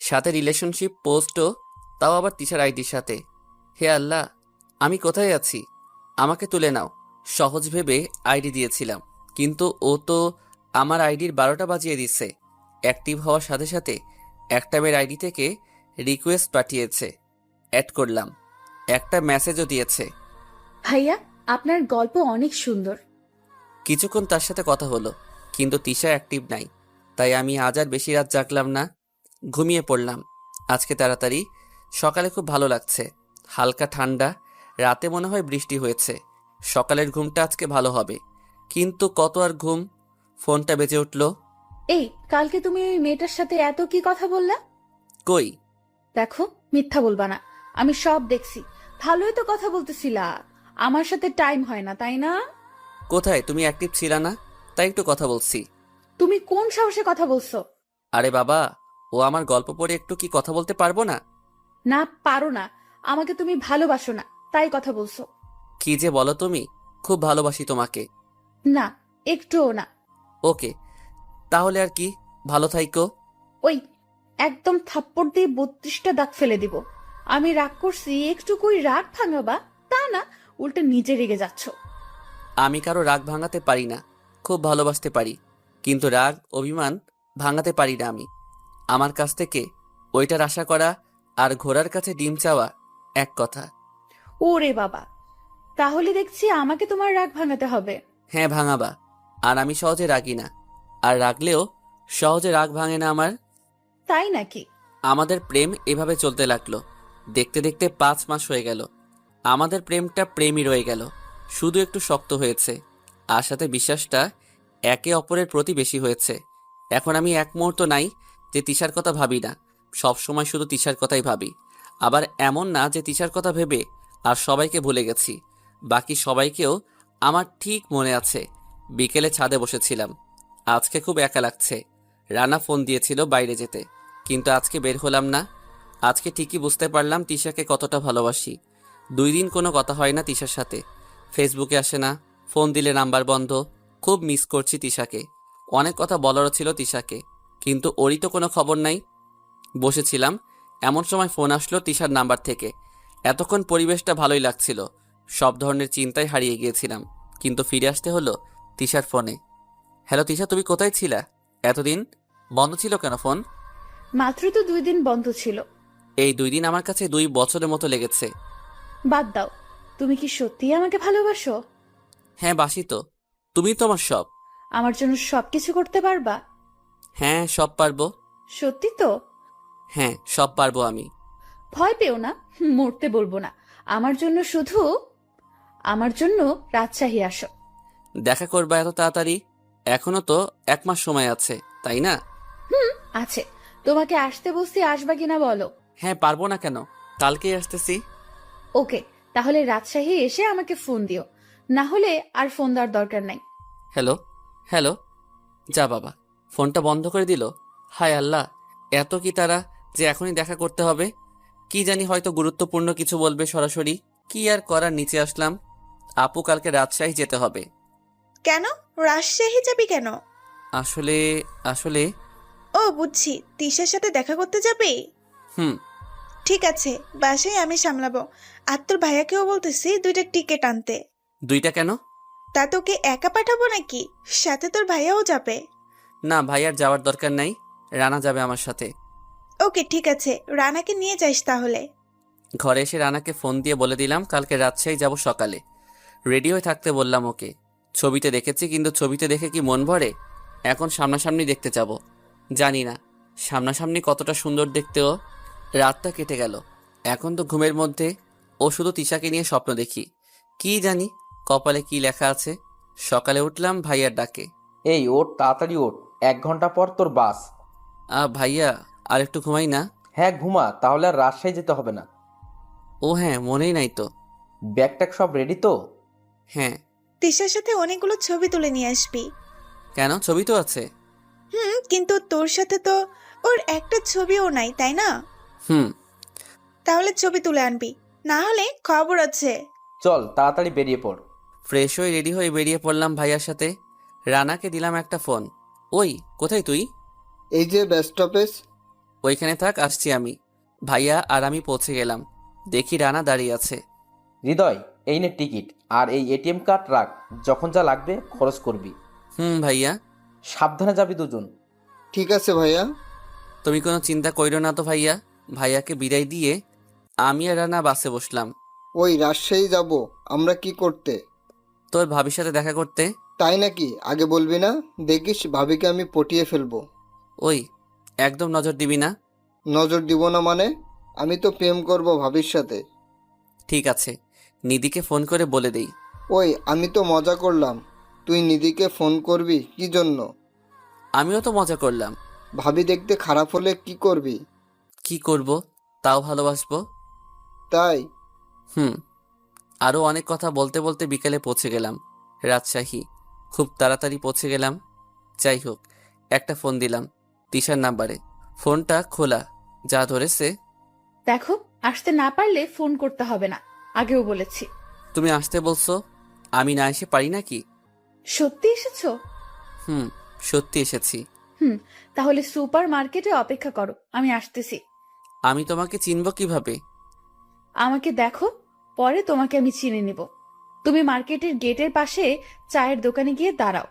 সাথে রিলেশনশিপ পোস্টও, তাও আবার তিশার আইডির সাথে। হে আল্লাহ, আমি কোথায় আছি? আমাকে তুলে নাও। সহজ ভেবে আইডি দিয়েছিলাম, কিন্তু ও তো আমার আইডির 12টা বাজিয়ে দিচ্ছে। অ্যাক্টিভ হওয়ার সাথে সাথে একটা মেয়ের আইডি থেকে রিকোয়েস্ট পাঠিয়েছে, অ্যাড করলাম, একটা মেসেজও দিয়েছে। ভাইয়া, আপনার গল্প অনেক সুন্দর। কিছুক্ষণ তার সাথে কথা হলো, কিন্তু তিশা অ্যাক্টিভ নাই। তাই আমি আজ আর বেশি রাত জাগলাম না, ঘুমিয়ে পড়লাম। আজকে তাড়াতাড়ি। সকালে খুব ভালো লাগছে, হালকা ঠান্ডা। রাতে মনে হয় বৃষ্টি হয়েছে। সকালের ঘুমটা আজকে ভালো হবে। কিন্তু কত আর ঘুম। ফোনটা বেজে উঠল। এই, কালকে তুমি ওই মেয়েটার সাথে এত কি কথা বললা? কই? দেখো, মিথ্যা বলবা না। আমি সব দেখছি। ভালোই তো কথা বলতেছিলা। আমার সাথে টাইম হয় না, তাই না? কোথায়? তুমি অ্যাক্টিভ ছিলা না, তাই একটু কথা বলছি। তুমি কোন সাহসে কথা বলছো? আরে বাবা, ও আমার গল্প পড়ে একটু কি কথা বলতে পারবো না? না, পারো না। আমাকে তুমি ভালোবাসো না, তাই কথা বলছো। কি যে বলো তুমি! খুব ভালোবাসি তোমাকে। না, একটুও না। ওকে, তাহলে আর কি, ভালো থাইকো। ওই, একদম থাপ্পড় দিয়ে 32টা দাগ ফেলে দিব। আমি রাগ করছি, একটু কই রাগ ভাঙাবা? তা না, উল্টে নিজে রেগে যাচ্ছ। আমি কারো রাগ ভাঙাতে পারি না, খুব ভালোবাসতে পারি, কিন্তু রাগ অভিমান ভাঙাতে পারি না আমি। আমার কাছ থেকে ওইটার আশা করা আর ঘোড়ার কাছে ডিম চাওয়া এক কথা। ওরে বাবা, তাহলে দেখছি আমাকে তোমার রাগ ভাঙাতে হবে। হ্যাঁ, ভাঙাবা। আর আমি সহজে রাগি না, আর রাগলেও সহজে রাগ ভাঙে না আমার। তাই নাকি? আমাদের প্রেম এভাবে চলতে লাগলো। দেখতে দেখতে 5 মাস হয়ে গেল। আমাদের প্রেমটা প্রেমই রয়ে গেল, শুধু একটু শক্ত হয়েছে। আর সাথে বিশ্বাসটা একে অপরের প্রতি বেশি হয়েছে। এখন আমি এক মুহূর্ত নাই যে তিশার কথা ভাবি না। সব সময় শুধু তিশার কথাই ভাবি। আবার এমন না যে তিশার কথা ভেবে আর সবাইকে ভুলে গেছি। বাকি সবাইকেও আমার ঠিক মনে আছে। বিকেলে ছাদে বসেছিলাম। আজকে খুব একা লাগছে। রানা ফোন দিয়েছিল বাইরে যেতে, কিন্তু আজকে বের হলাম না। আজকে ঠিকই বুঝতে পারলাম তিশাকে কতটা ভালোবাসি। 2 দিন কোনো কথা হয় না তিশার সাথে। ফেসবুকে আসে না, ফোন দিলে নাম্বার বন্ধ। খুব মিস করছি তিশাকে। অনেক কথা বলারও ছিল তিশাকে, কিন্তু ওরই তো কোনো খবর নাই। বসেছিলাম, এমন সময় ফোন আসলো তিশার নাম্বার থেকে। এতক্ষণ পরিবেশটা ভালোই লাগছিল, সব ধরনের চিন্তায় হারিয়ে গিয়েছিলাম, কিন্তু ফিরে আসতে হলো তিশার ফোনে। হ্যালো তিশা, তুমি কোথায় ছিলা এতদিন? বন্ধ ছিল কেন ফোন? মাত্র তো 2 দিন বন্ধ ছিল। এই 2 দিন আমার কাছে 2 বছরের মতো লেগেছে। বাদ দাও। তুমি কি সত্যিই আমাকে ভালোবাসো? হ্যাঁ, বাসি তো। তুমি তো আমার সব। আমার জন্য সবকিছু করতে পারবা? হ্যাঁ, সব পারবো। সত্যি তো? হ্যাঁ, সব পারবো আমি। ভয় পেও না, মরতে বলবো না। আমার জন্য শুধু, আমার জন্য রাজশাহী আসো। দেখা করবা এত তাড়াতাড়ি? এখনো তো 1 মাস সময় আছে, তাই না? আছে। তোমাকে আসতে বলছি, আসবা কিনা বলো? হ্যাঁ, পারবো না কেন, কালকেই আসতেছি। ওকে, তাহলে রাজশাহী এসে আমাকে ফোন দিও। না হলে আর ফোন দেওয়ার দরকার নাই। Hello, hello. যা বাবা, ফোনটা বন্ধ করে দিল। হায় আল্লাহ, এত কি তারা যে এখনই দেখা করতে হবে? কি জানি, হয়তো গুরুত্বপূর্ণ কিছু বলবে সরাসরি। কি আর করার, নিচে আসলাম। আপু কালকে রাজশাহী যেতে হবে। কেন? রাজশাহী যাবি কেন? আসলে আসলে ও বুঝছি, তিশার সাথে দেখা করতে যাবি। হুম। ঠিক আছে, বাসায় আমি সামলাবো। আর তোর ভাইয়াকেও বলতেছি 2টা টিকিট আনতে। 2টা কেন? তা তোকে একা পাঠাবো নাকি? সাথে তোর ভাইয়াও যাবে। না ভাই, আর যাওয়ার দরকার নাই, রানা যাবে আমার সাথে। ওকে ঠিক আছে, রানাকে নিয়ে যাইস তাহলে। ঘরে এসে রানাকে ফোন দিয়ে বলে দিলাম কালকে রাজশাহী যাব সকালে। রেডি হয়ে থাকতে বললাম ওকে। ছবিতে দেখেছি, কিন্তু ছবিতে দেখে কি মন ভরে? এখন সামনাসামনি দেখতে যাব। জানি না সামনাসামনি কতটা সুন্দর দেখতে ও। রাতটা কেটে গেল, এখন তো ঘুমের মধ্যে ও শুধু তিশাকে নিয়ে স্বপ্ন দেখি। কি জানি কপালে কি লেখা আছে। সকালে উঠলাম ভাইয়ার ডাকে। এই ওঠ, তাড়াতাড়ি ওঠ, 1 ঘন্টা পর তোর বাস। ভাইয়া, আর একটু ঘুমাই না? হ্যাঁ ঘুমা, তাহলে আর রাজশাহী যেতে হবে না। ও হ্যাঁ, মনেই নাই তো। ব্যাগ ট্যাগ সব রেডি তো? হ্যাঁ। তিশার সাথে অনেকগুলো ছবি তুলে নিয়ে আসবি। কেন, ছবি তো আছে। কিন্তু তোর সাথে তো ওর একটা ছবিও নাই, তাই না? হুম। তাহলে ছবি তুলে আনবি, না হলে খবর আছে। চল তাড়াতাড়ি বেরিয়ে পড়। ফ্রেশ হয়ে রেডি হয়ে বেরিয়ে পড়লাম ভাইয়ার সাথে। রানাকে দিলাম একটা ফোন। ওই, কোথায় তুই? এই যে ব্যাস স্টপেজ। ওইখানে থাক, আসছি আমি। ভাইয়া আর আমি পৌঁছে গেলাম। দেখি রানা দাঁড়িয়ে আছে। হৃদয়, এই নে টিকিট, আর এই এটিএম কার্ড রাখ, যখন যা লাগবে খরচ করবি। ভাইয়া। সাবধানে যাবি দুজন। ঠিক আছে ভাইয়া। তুমি কোনো চিন্তা কইরো না তো ভাইয়া। ভাইয়াকে বিদায় দিয়ে আমি আর রানা বাসে বসলাম। ওই রাজশাহী যাব আমরা কি করতে? তোর ভাবির সাথে দেখা করতে। তাই নাকি? আগে বলবি না? দেখিস ভাবিকে আমি পটিয়ে ফেলবো। ওই, একদম নজর দিবি না। নজর দিব না মানে? আমি তো প্রেম করব ভাবির সাথে। ঠিক আছে, নিধিকে ফোন করে বলে দেই। ওই আমি তো মজা করলাম, তুই নিধিকে ফোন করবি কি জন্য? আমিও তো মজা করলাম। ভাবি দেখতে খারাপ হলে কি করবি? কি করব, তাও ভালোবাসবো। তাই? আরও অনেক কথা বলতে বলতে বিকেলে পৌঁছে গেলাম রাজশাহী। খুব তাড়াতাড়ি পৌঁছে গেলাম। যাই হোক, একটা ফোন দিলাম তিশার নাম্বারে। ফোনটা খোলা, যা ধরেছে। দেখো, আসতে না পারলে ফোন করতে হবে না, আগেও বলেছি। তুমি আসতে বলছো, আমি না এসে পারি নাকি? সত্যি এসেছো? সত্যি এসেছি। তাহলে সুপার মার্কেটে অপেক্ষা করো, আমি আসতেছি। আমি তোমাকে চিনব কিভাবে? আমাকে দেখো, পরে তোমাকে আমি চিনে নিব। তুমি মার্কেটের গেটের পাশে চায়ের দোকানে গিয়ে দাঁড়াও।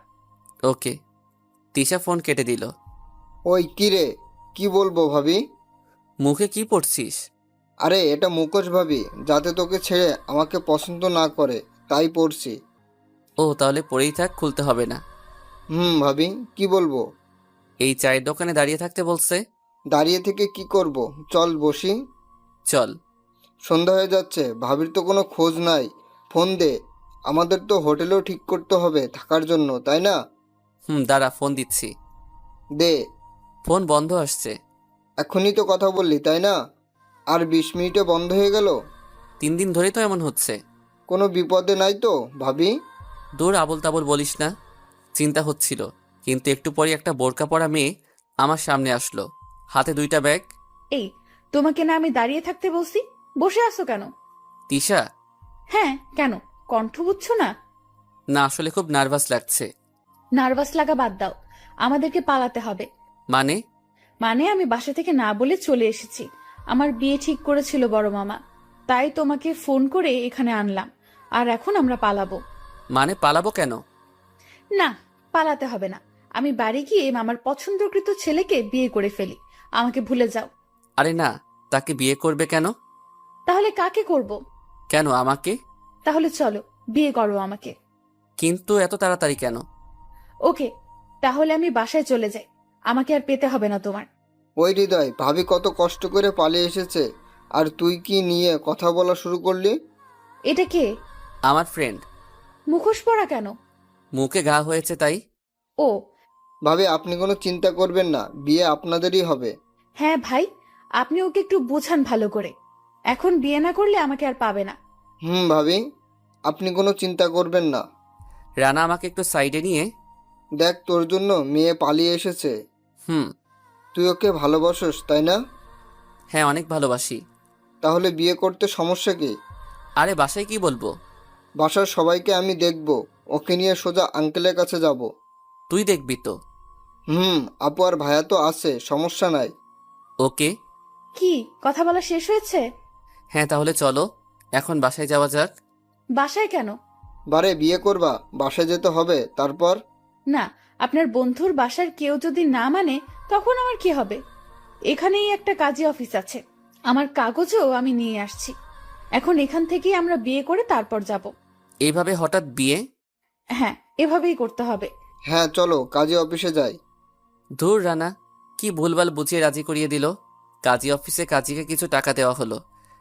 ওকে। তিশা ফোন কেটে দিল। ওই কি রে, কি বলবো ভাবি? মুখে কি পড়ছিস? আরে এটা মুখোশ ভাবি, যাতে তোকে ছেড়ে আমাকে পছন্দ না করে, তাই পড়ছি। ও, তাহলে পরেই থাক, খুলতে হবে না। ভাবি কি বলবো? এই চায়ের দোকানে দাঁড়িয়ে থাকতে বলছে। দাঁড়িয়ে থেকে কি করব, চল বসি। চল। সন্ধ্যা হয়ে যাচ্ছে, ভাবির তো কোনো খোঁজ নাই। ফোন দে, আমাদের তো হোটেলেও ঠিক করতে হবে থাকার জন্য, তাই না? দাঁড়া, ফোন দিচ্ছি। দে। ফোন বন্ধ আসছে। এখনই তো কথা বললি, তাই না? আর 20 মিনিটে বন্ধ হয়ে গেল। 3 দিন ধরেই তো এমন হচ্ছে। কোনো বিপদে নাই তো ভাবি? দূর, আবোল তাবোল বলিস না। চিন্তা হচ্ছিল, কিন্তু একটু পরে একটা বোরকা পরা মেয়ে আমার সামনে আসলো, হাতে 2টা ব্যাগ। এই, তোমাকে না আমি দাঁড়িয়ে থাকতে বলছি? বসে আছো কেন? তিশা। হ্যাঁ, কেন? কণ্ঠ বুঝছো না? না, আসলে খুব নার্ভাস লাগছে। নার্ভাস লাগা বাদ দাও, আমাদেরকে পালাতে হবে। মানে? মানে আমি বাসা থেকে না বলে চলে এসেছি। আমার বিয়ে ঠিক করেছিল বড় মামা, তাই তোমাকে ফোন করে এখানে আনলাম। আর এখন আমরা পালাবো। মানে পালাবো কেন? না, পালাতে হবে না। আমি বাড়ি গিয়ে মামার পছন্দকৃত ছেলেকে বিয়ে করে ফেলি। আমাকে ভুলে যাও। আরে না, তাকে বিয়ে করবে কেন? তাহলে কাকে করব? কেন আমাকে? তাহলে চলো, বিয়ে করো আমাকে। কিন্তু এত তাড়াতাড়ি কেন? ওকে, তাহলে আমি বাসায় চলে যাই। আমাকে আর পেতে হবে না তোমার। ওই হৃদয়, ভাবি কত কষ্ট করে পালিয়ে এসেছে, আর তুই কি নিয়ে কথা বলা শুরু করলি? এটা কে? আমার ফ্রেন্ড। মুখোশ পরা কেন? মুখে ঘা হয়েছে তাই। ও। ভাবি আপনি কোনো চিন্তা করবেন না, বিয়ে আপনাদেরই হবে। হ্যাঁ ভাই, আপনি ওকে একটু বোঝান ভালো করে। এখন বিয়ে না করলে আমাকে আর পাবে না। ভাবি আপনি কোনো চিন্তা করবেন না। রানা আমাকে একটু সাইডে নিয়ে, দেখ তোর জন্য মেয়ে পালিয়ে এসেছে। তুই ওকে ভালোবাসোস, তাই না? হ্যাঁ, অনেক ভালোবাসি। তাহলে বিয়ে করতে সমস্যা কি? আরে বাসায় কি বলবো? বাসার সবাইকে আমি দেখব, ওকে নিয়ে সোজা আঙ্কেলের কাছে যাব। তুই দেখবি তো? আপু আর ভাইয়া তো আছে, সমস্যা নাই। ওকে। কি, কথা বলা শেষ হয়েছে? হ্যাঁ, তাহলে চলো এখন বাসায় যাওয়া যাক। বাসায় কেন? বারে বিয়ে করবা, বাসায় যেতে হবে তারপর। না, আপনার বন্ধুর বাসার কেউ যদি না মানে তখন আমার কি হবে? এখানেই একটা কাজী অফিস আছে, আমার কাগজও আমি নিয়ে আসছি। এখন এখান থেকেই আমরা বিয়ে করে তারপর যাব। এইভাবে হঠাৎ বিয়ে? হ্যাঁ, এভাবেই করতে হবে। হ্যাঁ চলো কাজী অফিসে যাই। ধুর, রানা কি ভুলভাল বুঝিয়ে রাজি করিয়ে দিল। কাজী অফিসে কাজীকে কিছু টাকা দেওয়া হলো,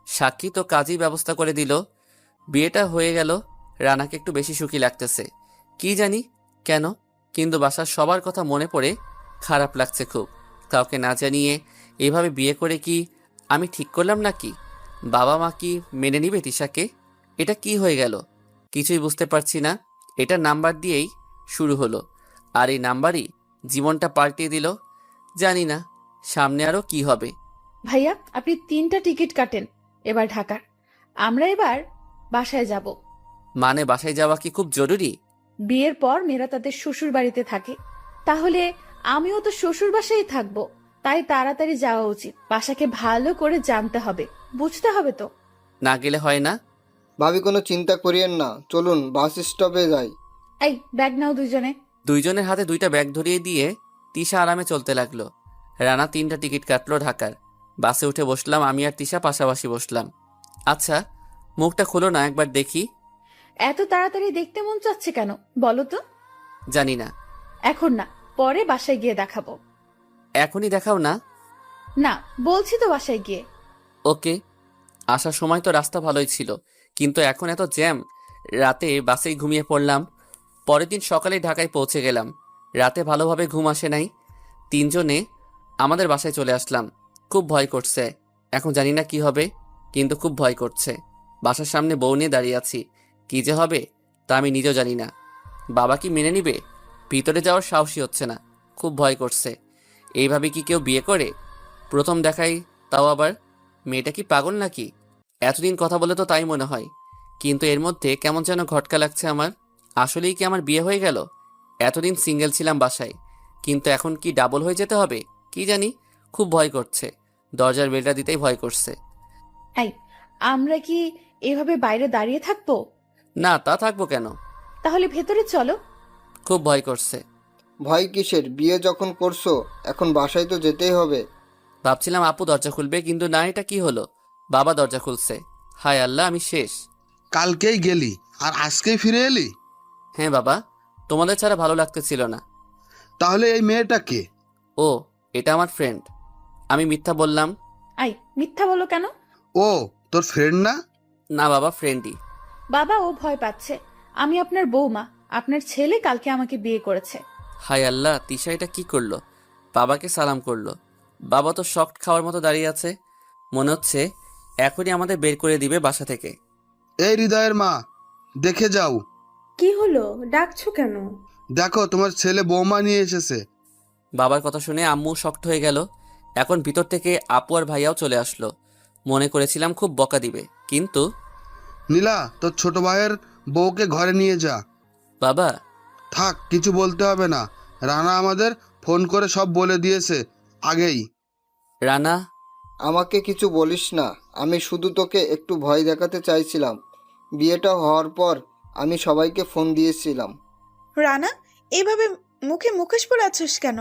সাক্ষী তো কাজী ব্যবস্থা করে দিল। বিয়েটা হয়ে গেল। রানাকে একটু বেশি সুখী লাগতেছে, কি জানি কেন, কিন্তু বাসার সবার কথা মনে পড়ে খারাপ লাগছে খুব। কাউকে না জানিয়ে এভাবে বিয়ে করে কি আমি ঠিক করলাম নাকি? বাবা মা কি মেনে নিবে তিশাকে? এটা কি হয়ে গেল কিছুই বুঝতে পারছি না। এটা নাম্বার দিয়েই শুরু হলো, আর এই নাম্বারই জীবনটা পাল্টিয়ে দিল। জানি না সামনে আরো কি হবে। ভাইয়া, আপনি 3টা টিকিট কাটেন এবার ঢাকার। আমরা এবার বাসায় যাব। মানে বাসায় যাওয়া কি খুব জরুরি? বিয়ের পর মেয়েরা তাদের শ্বশুর বাড়িতে থাকে, তাহলে আমিও তো শ্বশুর বাসায় থাকবো। তাই তাড়াতাড়ি যাওয়া উচিত। বাসাকে ভালো করে জানতে হবে, বুঝতে হবে তো। না গেলে হয় না? ভাবি কোনো চিন্তা করিয়েন না, চলুন বাস স্টপে যাই। এই ব্যাগ নাও দুজনে। দুইজনের হাতে দুইটা ব্যাগ ধরিয়ে দিয়ে তিশা আরামে চলতে লাগলো। রানা 3টা টিকিট কাটলো ঢাকার। বাসে উঠে বসলাম, আমি আর তিশা পাশাপাশি বসলাম। আচ্ছা, মুখটা খোলো না, একবার দেখি। এত তাড়াতাড়ি দেখতে মন চাচ্ছে কেন বলো তো? জানি না। এখন না, পরে বাসায় গিয়ে দেখাবো। এখনই দেখাও না। না বলছি তো, বাসায় গিয়ে। ওকে। আসার সময় তো রাস্তা ভালোই ছিল, কিন্তু এখন এত জ্যাম। রাতে বাসেই ঘুমিয়ে পড়লাম। পরের দিন সকালে ঢাকায় পৌঁছে গেলাম। রাতে ভালোভাবে ঘুম আসে নাই। 3জনে আমাদের বাসায় চলে আসলাম। খুব ভয় করছে। এখন জানি না কি হবে, কিন্তু খুব ভয় করছে। বাসার সামনে বউ নিয়ে দাঁড়িয়ে আছি। কি যে হবে তা আমি নিজেও জানি না। বাবা কি মেনে নিবে? ভিতরে যাওয়ার সাহসই হচ্ছে না, খুব ভয় করছে। এইভাবে কি কেউ বিয়ে করে? প্রথম দেখাই, তাও আবার। মেয়েটা কি পাগল নাকি? এতদিন কথা বলে তো তাই মনে হয়, কিন্তু এর মধ্যে কেমন যেন ঘটকা লাগছে আমার। আসলেই কি আমার বিয়ে হয়ে গেল? এতদিন সিঙ্গেল ছিলাম বাসায়, কিন্তু এখন কি ডাবল হয়ে যেতে হবে? কি জানি, খুব ভয় করছে। দরজার বেলটা দিতেই ভয় করছে। এই, আমরা কি এভাবে বাইরে দাঁড়িয়ে থাকবো? না, তা থাকবো কেন? তাহলে ভেতরে চলো। খুব ভয় করছে। ভয় কিসের? বিয়ে যখন করছো, এখন বাসায় তো যেতেই হবে। ভাবছিলাম আপু দরজা খুলবে, কিন্তু না, এটা কি হলো? বাবা দরজা খুলছে। হায় আল্লাহ, আমি শেষ। কালকেই গেলি আর আজকেই ফিরে এলি? হ্যাঁ বাবা, তোমাদের ছাড়া ভালো লাগতেছিল না। তাহলে এই মেয়েটা কে? ও, এটা আমার ফ্রেন্ড। আমি মিথ্যা বললাম। আই, মিথ্যা বলো কেন? ও তোর ফ্রেন্ড না? না বাবা, ফ্রেন্ডই। বাবা, ও ভয় পাচ্ছে। আমি আপনার বৌমা। আপনার ছেলে কালকে আমাকে বিয়ে করেছে। হায় আল্লাহ, তিশা এটা কি করলো? বাবাকে সালাম করলো। বাবা তো শক্ট খাওয়ার মতো দাঁড়িয়ে আছে। মনে হচ্ছে এখনই আমাদের বের করে দিবে বাসা থেকে। এই হৃদয়ের মা, দেখে যাও। কি হলো, ডাকছো কেন? দেখো তোমার ছেলে বৌমা নিয়ে এসেছে। বাবার কথা শুনে আম্মু শক্ট হয়ে গেল। এখন ভিতর থেকে আপু আর ভাইয়াও চলে আসলো। মনে করেছিলাম খুব বকা দিবে, কিন্তু নীলা, তোর ছোট ভাইয়ের বউকে ঘরে নিয়ে যা। বাবা। থাক, কিছু বলতে হবে না। রানা আমাদের ফোন করে সব বলে দিয়েছে আগেই। রানা। আমাকে কিছু বলিস না, আমি শুধু তোকে একটু ভয় দেখাতে চাইছিলাম। বিয়েটা হওয়ার পর আমি সবাইকে ফোন দিয়েছিলাম। রানা, এইভাবে মুখে মুখোশ পরে আছিস কেন?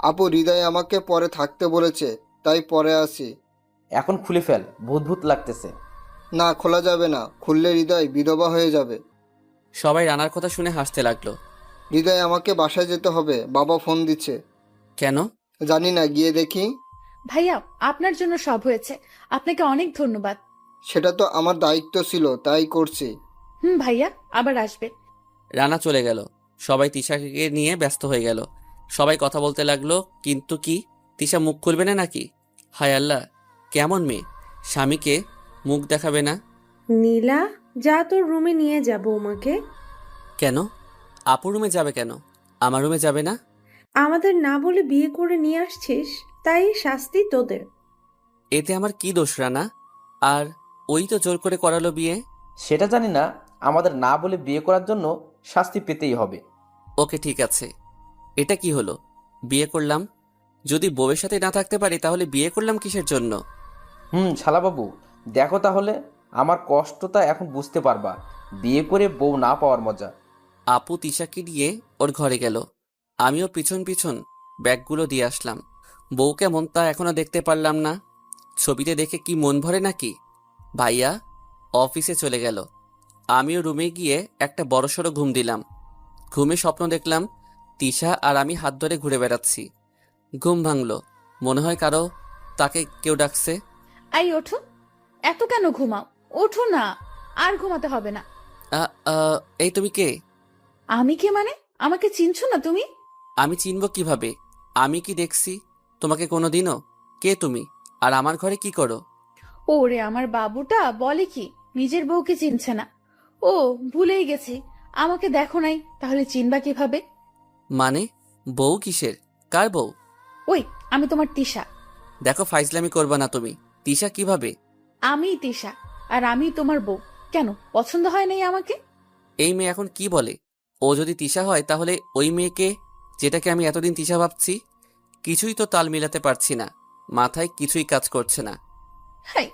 আপু, হৃদয় আমাকে পরে থাকতে বলেছে, তাই পরে আসি। এখন খুলে ফেল, ভূত ভূত লাগতেছে। না, খোলা যাবে না, খুললে হৃদয় বিধবা হয়ে যাবে। সবাই রানার কথা শুনে হাসতে লাগলো। হৃদয়, আমাকে বাসায় যেতে হবে, বাবা ফোন দিচ্ছে। কেন? জানি না, গিয়ে দেখি। ভাইয়া, আপনার জন্য সব হয়েছে। আপনাকে অনেক ধন্যবাদ। সেটা তো আমার দায়িত্ব ছিল, তাই করছি। ভাইয়া, আবার আসবে। রানা চলে গেল। সবাই তিশাকে নিয়ে ব্যস্ত হয়ে গেল। সবাই কথা বলতে লাগলো, কিন্তু কি, তিশা মুখ খুলবে না নাকি? হায় আল্লাহ, কেমন মেয়ে, স্বামীকে মুখ দেখাবে না? নীলা, যা তোর রুমে নিয়ে যাব ওমাকে। কেন? আপুর রুমে যাবে কেন? আমার রুমে যাবে না? আমাদের না বলে বিয়ে করে নিয়ে আসছিস, তাই শাস্তি তোদের। এতে আমার কি দোষ রানা? আর ওই তো জোর করে করালো বিয়ে। সেটা জানি না, আমাদের না বলে বিয়ে করার জন্য শাস্তি পেতেই হবে। ওকে, ঠিক আছে। এটা কি হলো? বিয়ে করলাম, যদি বউয়ের সাথে না থাকতে পারি তাহলে বিয়ে করলাম কিসের জন্য? শালাবাবু, দেখো তাহলে, আমার কষ্টটা এখন বুঝতে পারবা, বিয়ে করে বউ না পাওয়ার মজা। আপু তিশাকে নিয়ে ওর ঘরে গেল। আমিও পিছন পিছন ব্যাগগুলো দিয়ে আসলাম। বউ কেমন তা এখনো দেখতে পারলাম না। ছবিতে দেখে কি মন ভরে নাকি? ভাইয়া অফিসে চলে গেল। আমিও রুমে গিয়ে একটা বড়সড় ঘুম দিলাম। ঘুমে স্বপ্ন দেখলাম তিশা আর আমি হাত ধরে ঘুরে বেড়াচ্ছি। ঘুম ভাঙলো, মনে হয় কারো তাকে কেউ ডাকছে। আই, ওঠো। এত কেন ঘুমাও? ওঠো না, আর ঘুমাতে হবে না। আ, আ, এই তুমি কে? আমি কে মানে? আমাকে চিনছো না তুমি? আমি চিনব কিভাবে? আমি কি দেখছি তোমাকে কোনোদিনও? কে তুমি, আর আমার ঘরে কি করো? ওরে, আমার বাবুটা বলে কি নিজের বউকে চিনছে না। ও, ভুলেই গেছি। আমাকে দেখো নাই, তাহলে চিনবা কিভাবে? মানে, বউ কিসের? কার বউ? ওই, আমি তোমার তিশা। দেখো, ফাইজলামি করবা না তুমি। তিশা কিভাবে? আমিই তিশা, আর আমি তোমার বউ। কেন, পছন্দ হয় নাই আমাকে? এই মেয়ে এখন কি বলে? ও যদি তিশা হয় তাহলে ওই মেয়েকে, যেটাকে আমি এতদিন তিশা ভাবছি, কিছুই তো তাল মিলাতে পারছি না, মাথায় কিছুই কাজ করছে না। হাই,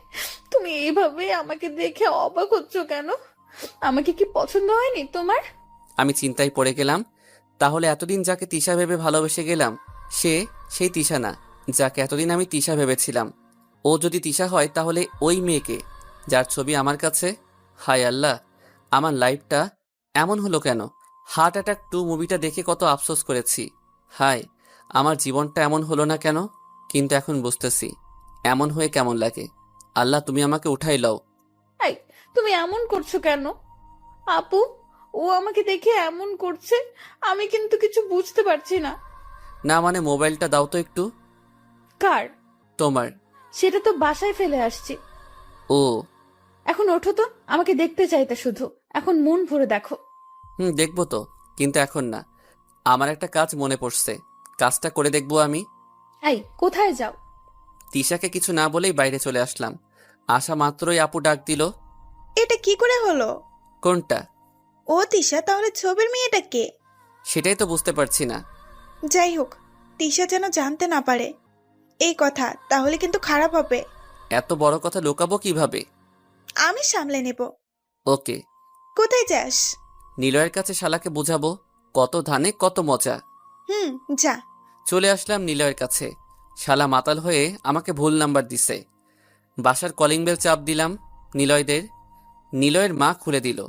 তুমি এইভাবে আমাকে দেখে অবাক হচ্ছ কেন? আমাকে কি পছন্দ হয়নি তোমার? আমি চিন্তায় পড়ে গেলাম। তাহলে এতদিন যাকে তিশা ভেবে ভালোবেসে গেলাম, সেই তিশা না, যাকে এতদিন আমি তিশা ভেবেছিলাম। ও যদি তিশা হয় তাহলে ওই মেয়েকে, যার ছবি আমার কাছে। হায় আল্লাহ, আমার লাইফটা এমন হলো কেন? হার্ট অ্যাটাক 2 মুভিটা দেখে কত আফসোস করেছি। হায়, আমার জীবনটা এমন হলো না কেন? কিন্তু এখন বুঝতেছি এমন হয়ে কেমন লাগে। আল্লাহ, তুমি আমাকে উঠাই লও। হাই, তুমি এমন করছো কেন? আপু, ও আমাকে দেখে এমন করছে, আমি কিন্তু কিছু বুঝতে পারছি না। না মানে মোবাইলটা দাও তো একটু। কার? তোমার। সেটা তো বাসায় ফেলে আসছি। ও। এখন ওঠো তো, আমাকে দেখতে চাইতে শুধু। এখন মন ভরে দেখো। দেখবো তো, কিন্তু এখন না। আমার একটা কাজ মনে পড়ছে, কাজটা করে দেখবো আমি। এই, কোথায় যাও? তিশাকে কিছু না বলেই বাইরে চলে আসলাম। আসা মাত্রই আপু ডাক দিল। এটা কি করে হলো? কোনটা? ও তিশা, তাহলে ছবির মেয়েটা কে? সেটাই তো বুঝতে পারছি না। যাই হোক, তিশা যেন জানতে না পারে এই কথা, তাহলে কিন্তু খারাপ হবে। এত বড় কথা লুকাবো কিভাবে? আমি সামলে নেব। ওকে। কোথায় যাস? নিলয়ের কাছে শালাকে বুঝাবো কত ধানে কত মজা। যা। চলে আসলাম নিলয়ের কাছে। শালা মাতাল হয়ে আমাকে ভুল নাম্বার দিছে। বাসার কলিং বেল চাপ দিলাম নিলয়দের। নিলয়ের মা খুলে দিল।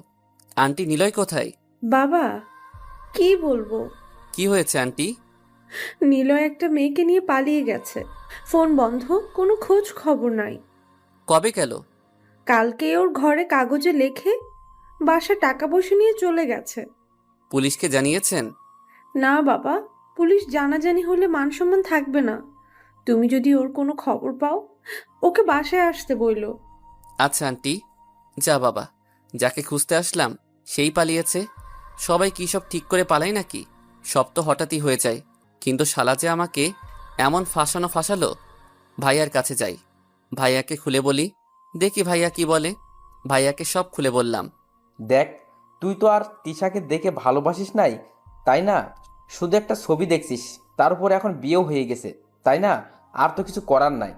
আন্টি, নিলয় কোথায়? বাবা, কি বলবো? কি হয়েছে আন্টি? নিলয় একটা মেয়েকে নিয়ে পালিয়ে গেছে। ফোন বন্ধ, কোনো খোঁজ খবর নাই। কবে গেল? কালকে ওর ঘরে কাগজে লেখে বাসা টাকা পয়সা নিয়ে চলে গেছে। পুলিশকে জানিয়েছেন? না বাবা, পুলিশ জানাজানি হলে মান সম্মান থাকবে না। তুমি যদি ওর কোনো খবর পাও, ওকে বাসায় আসতে বইলো। আচ্ছা আন্টি। যা বাবা, যাকে খুঁজতে আসলাম সেই পালিয়েছে। সবাই কি সব ঠিক করে পালায় নাকি? সব তো হঠাৎই হয়ে যায়। কিন্তু শালা যে আমাকে এমন ফাঁসালো। ভাইয়ার কাছে যাই, ভাইয়াকে খুলে বলি, দেখি ভাইয়া কি বলে। ভাইয়াকে সব খুলে বললাম। দেখ, তুই তো আর তিশাকে দেখে ভালোবাসিস নাই, তাই না? শুধু একটা ছবি দেখছিস, তার উপরে এখন বিয়েও হয়ে গেছে, তাই না? আর তো কিছু করার নাই।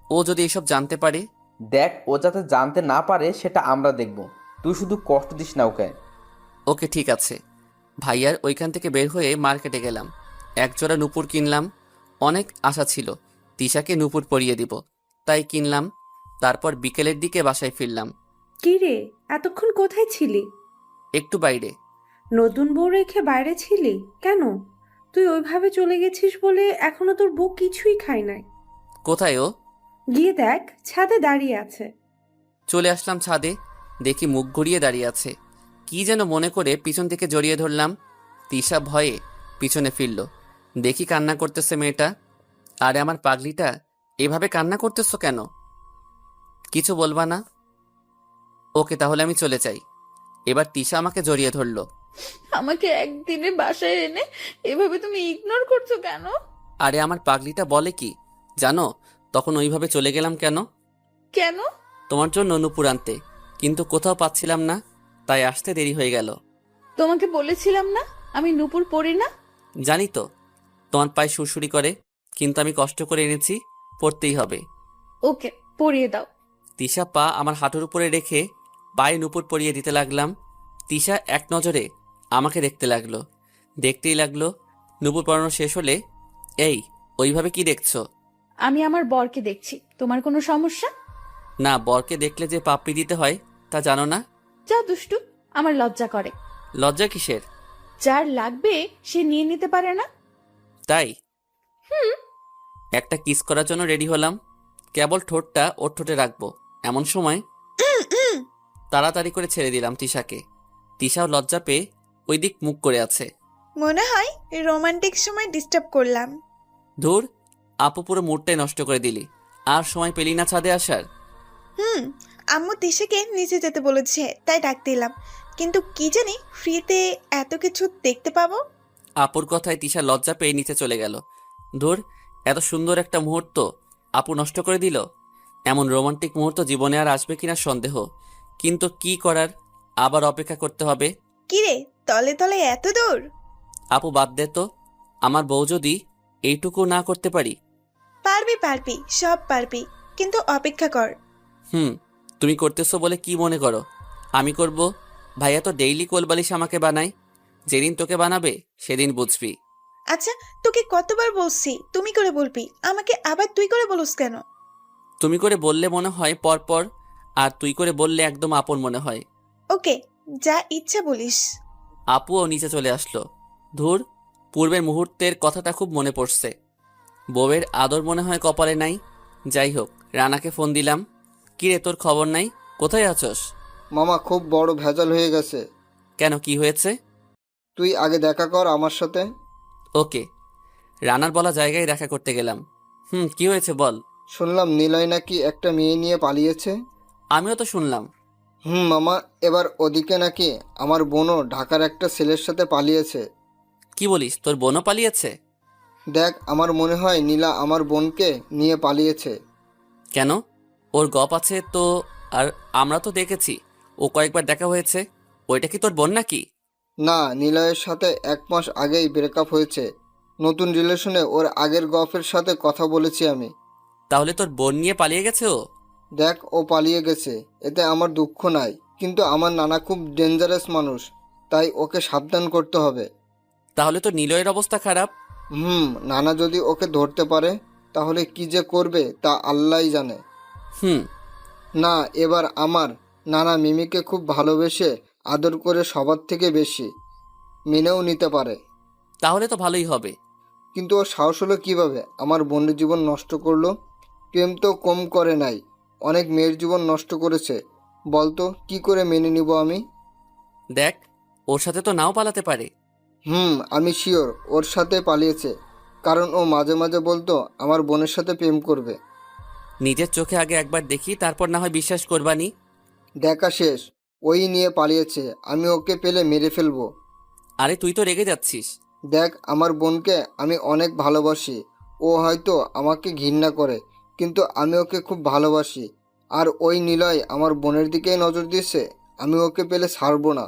ও যদি এসব জানতে পারে? দেখ, ও যাতে জানতে না পারে সেটা আমরা দেখব। তুই শুধু কষ্ট দিস না ওকে। ওকে ঠিক আছে। ভাইয়ার ওইখান থেকে বের হয়ে মার্কেটে গেলাম। একজোড়া নূপুর কিনলাম। অনেক আশা ছিল তিশাকে নূপুর পরিয়ে দিব, তাই কিনলাম। তারপর বিকেলের দিকে বাসায় ফিরলাম। কি রে, এতক্ষণ কোথায় ছিলি? একটু বাইরে। নতুন বউ রেখে বাইরে ছিলি কেন? তুই ওইভাবে চলে গেছিস বলে এখনো তোর বউ কিছুই খায় নাই। কোথায় ও? গিয়ে দেখ, ছাদে দাঁড়িয়ে আছে। চলে আসলাম ছাদে, দেখি মুখ ঘুরিয়ে দাঁড়িয়ে আছে। কি যেন মনে করে পিছন থেকে জড়িয়ে ধরলাম। তিশা ভয়ে পিছনে ফিরল। দেখি কান্না করতেছে মেয়েটা। আরে আমার পাগলিটা, এভাবে কান্না করতেছো কেন? কিছু বলবা না? ওকে, তাহলে আমি চলে যাই। এবার তিশা আমাকে জড়িয়ে ধরলো। আমাকে একদিনে বাসায় এনে এভাবে তুমি ইগনোর করছো কেন? আরে আমার পাগলিটা বলে কি জানো, তখন ওইভাবে চলে গেলাম কেন? কেন? তোমার জন্য নূপুর আনতে, কিন্তু কোথাও পাচ্ছিলাম না, তাই আসতে দেরি হয়ে গেল। তোমাকে বলেছিলাম না আমি নূপুর পরি না? জানি তো তোমার পায়ে সুরসুরি করে, কিন্তু আমি কষ্ট করে এনেছি, পড়তেই হবে। ওকে, পরিয়ে দাও। তিশা পা আমার হাঁটুর উপরে রেখে পায়ে নূপুর পরিয়ে দিতে লাগলাম। তিশা এক নজরে আমাকে দেখতে লাগলো। দেখতেই লাগলো। নূপুর পরানো শেষ হলে, এই ওইভাবে কি দেখছো? আমি আমার বরকে দেখছি, তোমার কোনো সমস্যা? না, বরকে দেখলে যে পাপড়ি দিতে হয় তা জানো না? যা দুষ্টু, আমার লজ্জা করে। লজ্জা কিসের? যার লাগবে সে নিয়ে নিতে পারে না? তাই একটা কিস করার জন্য রেডি হলাম। কেবল ঠোঁটটা ওর ঠোঁটে রাখবো, এমন সময় তাড়াতাড়ি করে ছেড়ে দিলাম তিশাকে। তিশাও লজ্জা পেয়ে ওই দিক মুখ করে আছে। মনে হয় রোমান্টিক সময় ডিস্টার্ব করলাম। ধুর, আপু পুরো মুডটাই নষ্ট করে দিলি। আর সময় পেলি না ছাদে আসার? আম্মু তিশাকে নিচে যেতে বলেছে, তাই ডাক দিলাম। কিন্তু কি জানি ফ্রিতে এত কিছু দেখতে পাবো। আপুর কথায় তিশা লজ্জা পেয়ে নিচে চলে গেল। ধুর, এত সুন্দর একটা মুহূর্ত আপু নষ্ট করে দিল। এমন রোমান্টিক মুহূর্ত জীবনে আর আসবে কিনা সন্দেহ, কিন্তু কি করার, আবার অপেক্ষা করতে হবে। কিরে, তলে তলে এত দূর? আপু বাদ দে তো, আমার বউ যদি এইটুকু না করতে পারি? পারবি পারবি, সব পারবি, কিন্তু অপেক্ষা কর। তুমি করতেছো বলে কি মনে করো আমি করব? ভাইয়া তো ডেইলি কোলবালিশ আমাকে বানায়। যেদিন তোকে বানাবে সেদিন বুঝবি। আচ্ছা, তোকে কতবার বলছি তুমি করে বলবি, আমাকে আবার তুই করে বলস কেন? তুমি করে বললে মনে হয় পরপর, আর তুই করে বললে একদম আপন মনে হয়। ওকে, যা ইচ্ছা বলিস। আপুও নিচে চলে আসলো। ধুর, পূর্বের মুহূর্তের কথাটা খুব মনে পড়ছে। বউয়ের আদর মনে হয় কপালে নাই। যাই হোক, রানাকে ফোন দিলাম। কি রে, তোর খবর নাই? কোথায় আছস? মামা খুব বড় ভেজাল হয়ে গেছে। কেন, কি হয়েছে? তুই আগে দেখা কর আমার সাথে। ওকে। রানার বলা জায়গায় দেখা করতে গেলাম। কি হয়েছে বল। শুনলাম নিলয় নাকি একটা মেয়ে নিয়ে পালিয়েছে। আমিও তো শুনলাম। মামা, এবার ওদিকে নাকি আমার বোনও ঢাকার একটা ছেলের সাথে পালিয়েছে। কি বলিস, তোর বোনও পালিয়েছে? দেখ, আমার মনে হয় নীলা আমার বোনকে নিয়ে পালিয়েছে। কেন, ওর গপ আছে তো। আর আমরা তো দেখেছি, ও কয়েকবার দেখা হয়েছে। ওইটা কি তোর বোন নাকি? না, নিলয়ের সাথে 1 মাস আগেই ব্রেকআপ হয়েছে। নতুন রিলেশনে ওর আগের গফের সাথে কথা বলেছি আমি। তাহলে তোর বোন নিয়ে পালিয়ে গেছে ও? দেখ, ও পালিয়ে গেছে, এতে আমার দুঃখ নাই, কিন্তু আমার নানা খুব ডেঞ্জারাস মানুষ, তাই ওকে সাবধান করতে হবে। তাহলে তো নিলয়ের অবস্থা খারাপ। নানা যদি ওকে ধরতে পারে তাহলে কি যে করবে তা আল্লাহই জানে। হুম না, এবার আমার নানা মিমিকে খুব ভালোবেসে আদর করে সবার থেকে বেশি মেনেও নিতে পারে। তাহলে তো ভালোই হবে। কিন্তু ওর সাহস হলো কীভাবে আমার বোনের জীবন নষ্ট করলো? প্রেম তো কম করে নাই, অনেক মেয়ের জীবন নষ্ট করেছে। বলতো কি করে মেনে নিব আমি? দেখ, ওর সাথে তো নাও পালাতে পারে। আমি শিওর ওর সাথে পালিয়েছে, কারণ ও মাঝে মাঝে বলতো আমার বোনের সাথে প্রেম করবে। নিজের চোখে আগে একবার দেখি, তারপর না হয় বিশ্বাস করবানি। দেখা শেষ, ওই নিয়ে পালিয়েছে, আমি ওকে পেলে মেরে ফেলবো। আরে তুই তো রেগে যাচ্ছিস। দেখ, আমার বোনকে আমি অনেক ভালোবাসি। ও হয়তো আমাকে ঘৃণা করে, কিন্তু আমি ওকে খুব ভালোবাসি। আর ওই নিলয় আমার বোনের দিকেই নজর দিয়েছে, আমি ওকে পেলে ছাড়বো না।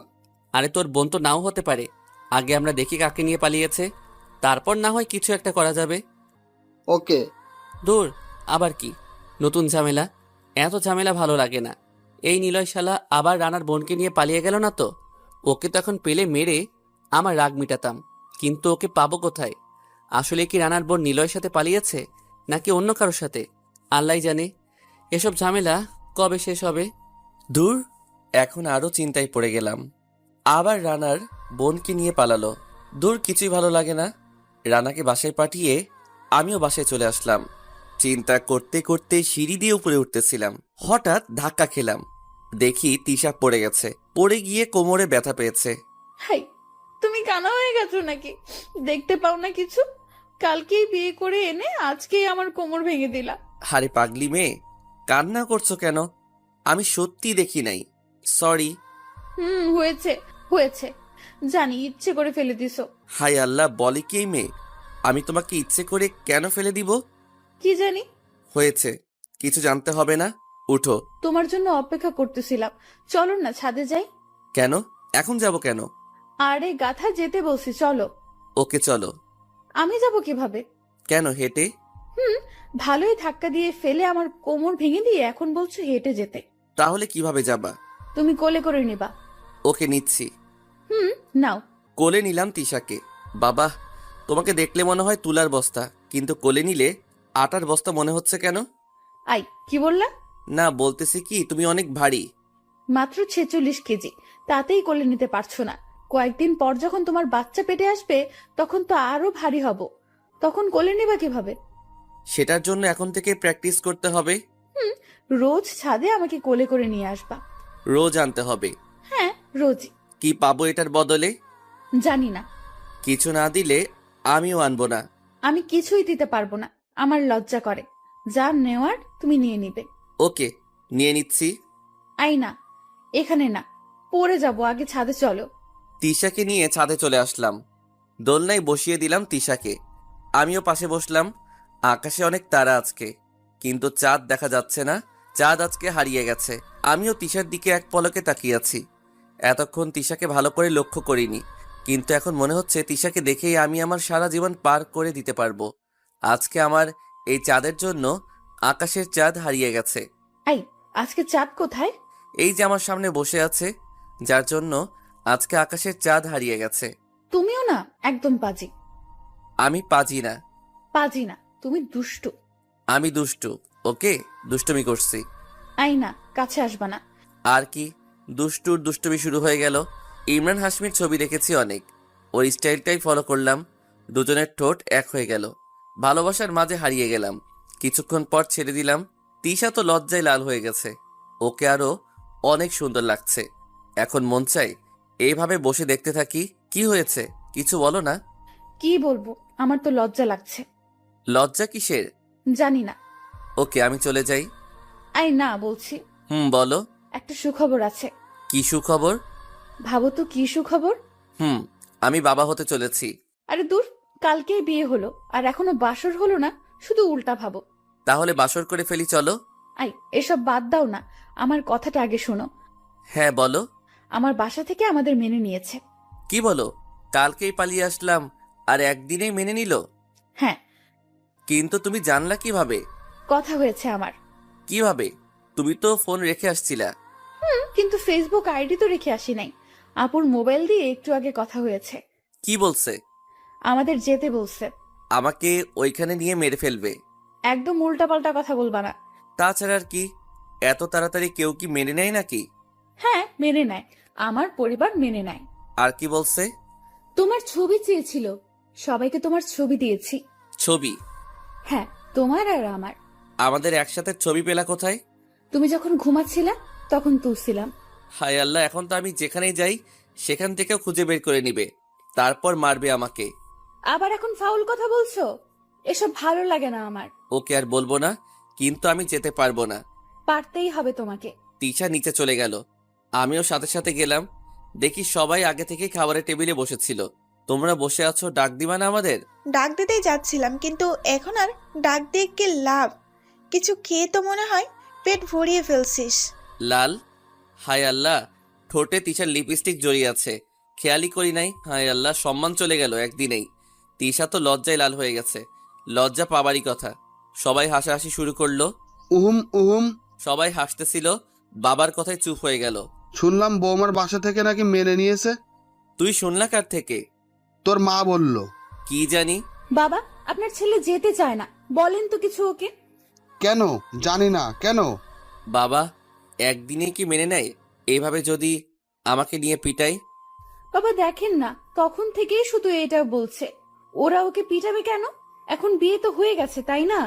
আরে তোর বোন তো নাও হতে পারে। আগে আমরা দেখি কাকে নিয়ে পালিয়েছে, তারপর না হয় কিছু একটা করা যাবে। ওকে। দূর, আবার কি নতুন ঝামেলা? এত ঝামেলা ভালো লাগে না। এই নিলয় শালা আবার রানার বোনকে নিয়ে পালিয়ে গেল না তো? ওকে তো এখন পেলে মেরে আমার রাগ মিটাতাম, কিন্তু ওকে পাবো কোথায়? আসলে কি রানার বোন নিলয়ের সাথে পালিয়েছে, নাকি অন্য কারোর সাথে? আল্লাহই জানে। এসব ঝামেলা কবে শেষ হবে? দূর, এখন আরো চিন্তায় পড়ে গেলাম। আবার রানার বোনকে নিয়ে পালালো। দূর, কিছুই ভালো লাগে না। রানাকে বাসায় পাঠিয়ে আমিও বাসায় চলে আসলাম। চিন্তা করতে করতে সিঁড়ি দিয়ে উপরে উঠতেছিলাম, হঠাৎ ধাক্কা খেলাম। দেখি তিশা পড়ে গেছে। পড়ে গিয়ে কোমরে ব্যথা পেয়েছে। হাই, তুমি কানা হয়ে গেছো নাকি? দেখতে পাও না কিছু? কালকেই বিয়ে করে এনে আজকেই আমার কোমর ভেঙে দিলা। হারে পাগলি মেয়ে, কান্না করছো কেন? আমি সত্যি দেখি নাই। সরি। হয়েছে হয়েছে, জানি ইচ্ছে করে ফেলে দিছো। হাই আল্লাহ, বলে কি এই মেয়ে? আমি তোমাকে ইচ্ছে করে কেন ফেলে দিব? কি জানি। হয়েছে, কিছু জানতে হবে না। উঠো। তোমার জন্য অপেক্ষা করতেছিলাম। চলো না, ছাদে যাই। কেন? এখন যাব কেন? আরে গাথা, যেতে বলছি, চলো। ওকে চলো। আমি যাব কিভাবে? কেন, হেঁটে? ভালোই ধাক্কা দিয়ে ফেলে আমার কোমর ভেঙে দিয়ে এখন বলছো হেঁটে যেতে। তাহলে কিভাবে যাবা? তুমি কোলে করে নিবা। ওকে নিচ্ছি। নাও। কোলে নিলাম তিশাকে। বাবা, তোমাকে দেখলে মনে হয় তুলার বস্তা, কিন্তু কোলে নিলে আটার বস্তা মনে হচ্ছে কেন? আই, কি বললা? না, বলতেছি কি তুমি অনেক ভারী। মাত্র 46 কেজি, তাতেই কোলে নিতে পারছো না। কয়েকদিন পর যখন তোমার বাচ্চা পেটে আসবে, তখন তো আরো ভারী হব। তখন কোলে নিবা কিভাবে? সেটার জন্য এখন থেকে প্র্যাকটিস করতে হবে। রোজ ছাদে আমাকে কোলে করে নিয়ে আসবা। রোজ আনতে হবে? হ্যাঁ, রোজই। কি পাবো এটার বদলে? জানি না। কিছু না দিলে আমিও আনবো না। আমি কিছুই দিতে পারবো না, আমার লজ্জা করে। যা নেওয়ার তুমি নিয়ে নিবে। ওকে, নিয়ে নিচ্ছি। আই না, এখানে না, পড়ে যাবো, আগে ছাদে চলো। তিশাকে নিয়ে ছাদে চলে আসলাম। দোলনায় বসিয়ে দিলাম তিশাকে। আমিও পাশে বসলাম। আকাশে অনেক তারা আজকে, কিন্তু চাঁদ দেখা যাচ্ছে না। চাঁদ আজকে হারিয়ে গেছে। আমিও তিশার দিকে এক পলকে তাকিয়ে আছি। এতক্ষণ তিশাকে ভালো করে লক্ষ্য করিনি, কিন্তু এখন মনে হচ্ছে তিশাকে দেখেই আমি আমার সারা জীবন পার করে দিতে পারবো। আজকে আমার এই চাঁদের জন্য আকাশের চাঁদ হারিয়ে গেছে। এই, আজকে চাঁদ কোথায়? এই যে আমার সামনে বসে আছে, যার জন্য আজকে আকাশের চাঁদ হারিয়ে গেছে। তুমিও না, একদম পাজি। আমি পাজি না, পাজি না, তুমি দুষ্টু। আমি দুষ্টু। ওকে, দুষ্টুমি করছি। আই না, কাছে আসবা না। আর কি, দুষ্টুর দুষ্টুমি শুরু হয়ে গেল। ইমরান হাশমির ছবি দেখেছি অনেক, ওর স্টাইলটাই ফলো করলাম। দুজনের ঠোঁট এক হয়ে গেল, ভালোবাসার মাঝে হারিয়ে গেলাম। কিছুক্ষণ পর ছেড়ে দিলাম। তিশা তো লজ্জায় লাল হয়ে গেছে, ওকে আরো অনেক সুন্দর লাগছে। এখন মন চাই এইভাবে বসে দেখতে থাকি। কি হয়েছে, কিছু বলো না। কি বলবো, আমার তো লজ্জা লাগছে। লজ্জা কিসের? জানি না। ওকে, আমি চলে যাই। আই না বলছি। বলো। একটা সুখবর আছে। কি সুখবর? ভাবো তো কি সুখবর। আমি বাবা হতে চলেছি। আরে দূর, কালকেই বিয়ে হলো আর এখনো বাসর হলো না, শুধু উল্টা ভাবো। তাহলে বাসর করে ফেলি, চলো। আই, এসব বাদ দাও না, আমার কথাটা আগে শোনো। হ্যাঁ বলো। আমার বাসা থেকে আমাদের মেনে নিয়েছে। কি বলো? কালকেই পালিয়ে আসলাম আর একদিনেই মেনে নিল? হ্যাঁ। কিন্তু তুমি জানলা কিভাবে? কথা হয়েছে আমার। কিভাবে? তুমি তো ফোন রেখে আসছিলা। কিন্তু ফেসবুক আইডি তো রেখে আসি নাই। আপুর মোবাইল দিয়ে একটু আগে কথা হয়েছে। কি বলছে? আমাদের যেতে বলছে। আমাকে ওইখানে নিয়ে মেরে ফেলবে। একদম উল্টাপাল্টা কথা বলবা না। তাছাড়া আর কি, এত তাড়াতাড়ি কেউ কি মেনে নেয় নাকি? হ্যাঁ, মেনে নেয়, আমার পরিবার মেনে নেয়। আর কি বলছে? তোমার ছবি চেয়েছিল, সবাইকে তোমার ছবি দিয়েছি। ছবি? হ্যাঁ, তোমার আর আমার। আমাদের একসাথে ছবি পেলা কোথায়? তুমি যখন ঘুমাচ্ছিলা তখন তুলছিলাম। হায় আল্লাহ, এখন তো আমি যেখানেই যাই সেখান থেকেও খুঁজে বের করে নিবে, তারপর মারবে আমাকে। আবার এখন ফাউল কথা বলছো, এসব ভালো লাগে না আমার। ওকে আর বলবো না, কিন্তু আমি যেতে পারবো না। পারতেই হবে তোমাকে। তিশা নিচে চলে গেল, আমিও সাথে সাথে গেলাম। দেখি সবাই আগে থেকে খাবারের টেবিলে বসেছিল। তোমরা বসে আছো, ডাক দিবা না আমাদের? ডাক দিতেই যাচ্ছিলাম, কিন্তু এখন আর ডাক দিয়ে কি লাভ? কিছু খেয়ে তো মনে হয় পেট ভরিয়ে ফেলছিস। লাল? হায় আল্লাহ, ঠোঁটে তিশার লিপস্টিক জড়িয়ে আছে, খেয়ালই করি নাই। হায় আল্লাহ, সম্মান চলে গেল একদিনেই। তিশা তো লজ্জায় লাল হয়ে গেছে। লজ্জা পাবারই কথা। সবাই হাসাহাসি শুরু করলো। উহুম উহুম। সবাই হাসতেছিল, বাবার কথায় চুপ হয়ে গেল। শুনলাম বৌমার বাসা থেকে নাকি মেনে নিয়েছে। তুই শুনলা কার থেকে? তোর মা বলল। কি জানি। বাবা, আপনার ছেলে যেতে চায় না, বলেন তো কিছু ওকে। কেন? জানি না কেন। বাবা একদিনে কি মেনে নেয়? এইভাবে যদি আমাকে নিয়ে পিটাই? বাবা দেখেন না, তখন থেকেই শুধু এটা বলছে। ওরা ওকে পিটাবে কেন? এখন বিয়ে তো হয়ে গেছে, তাই না?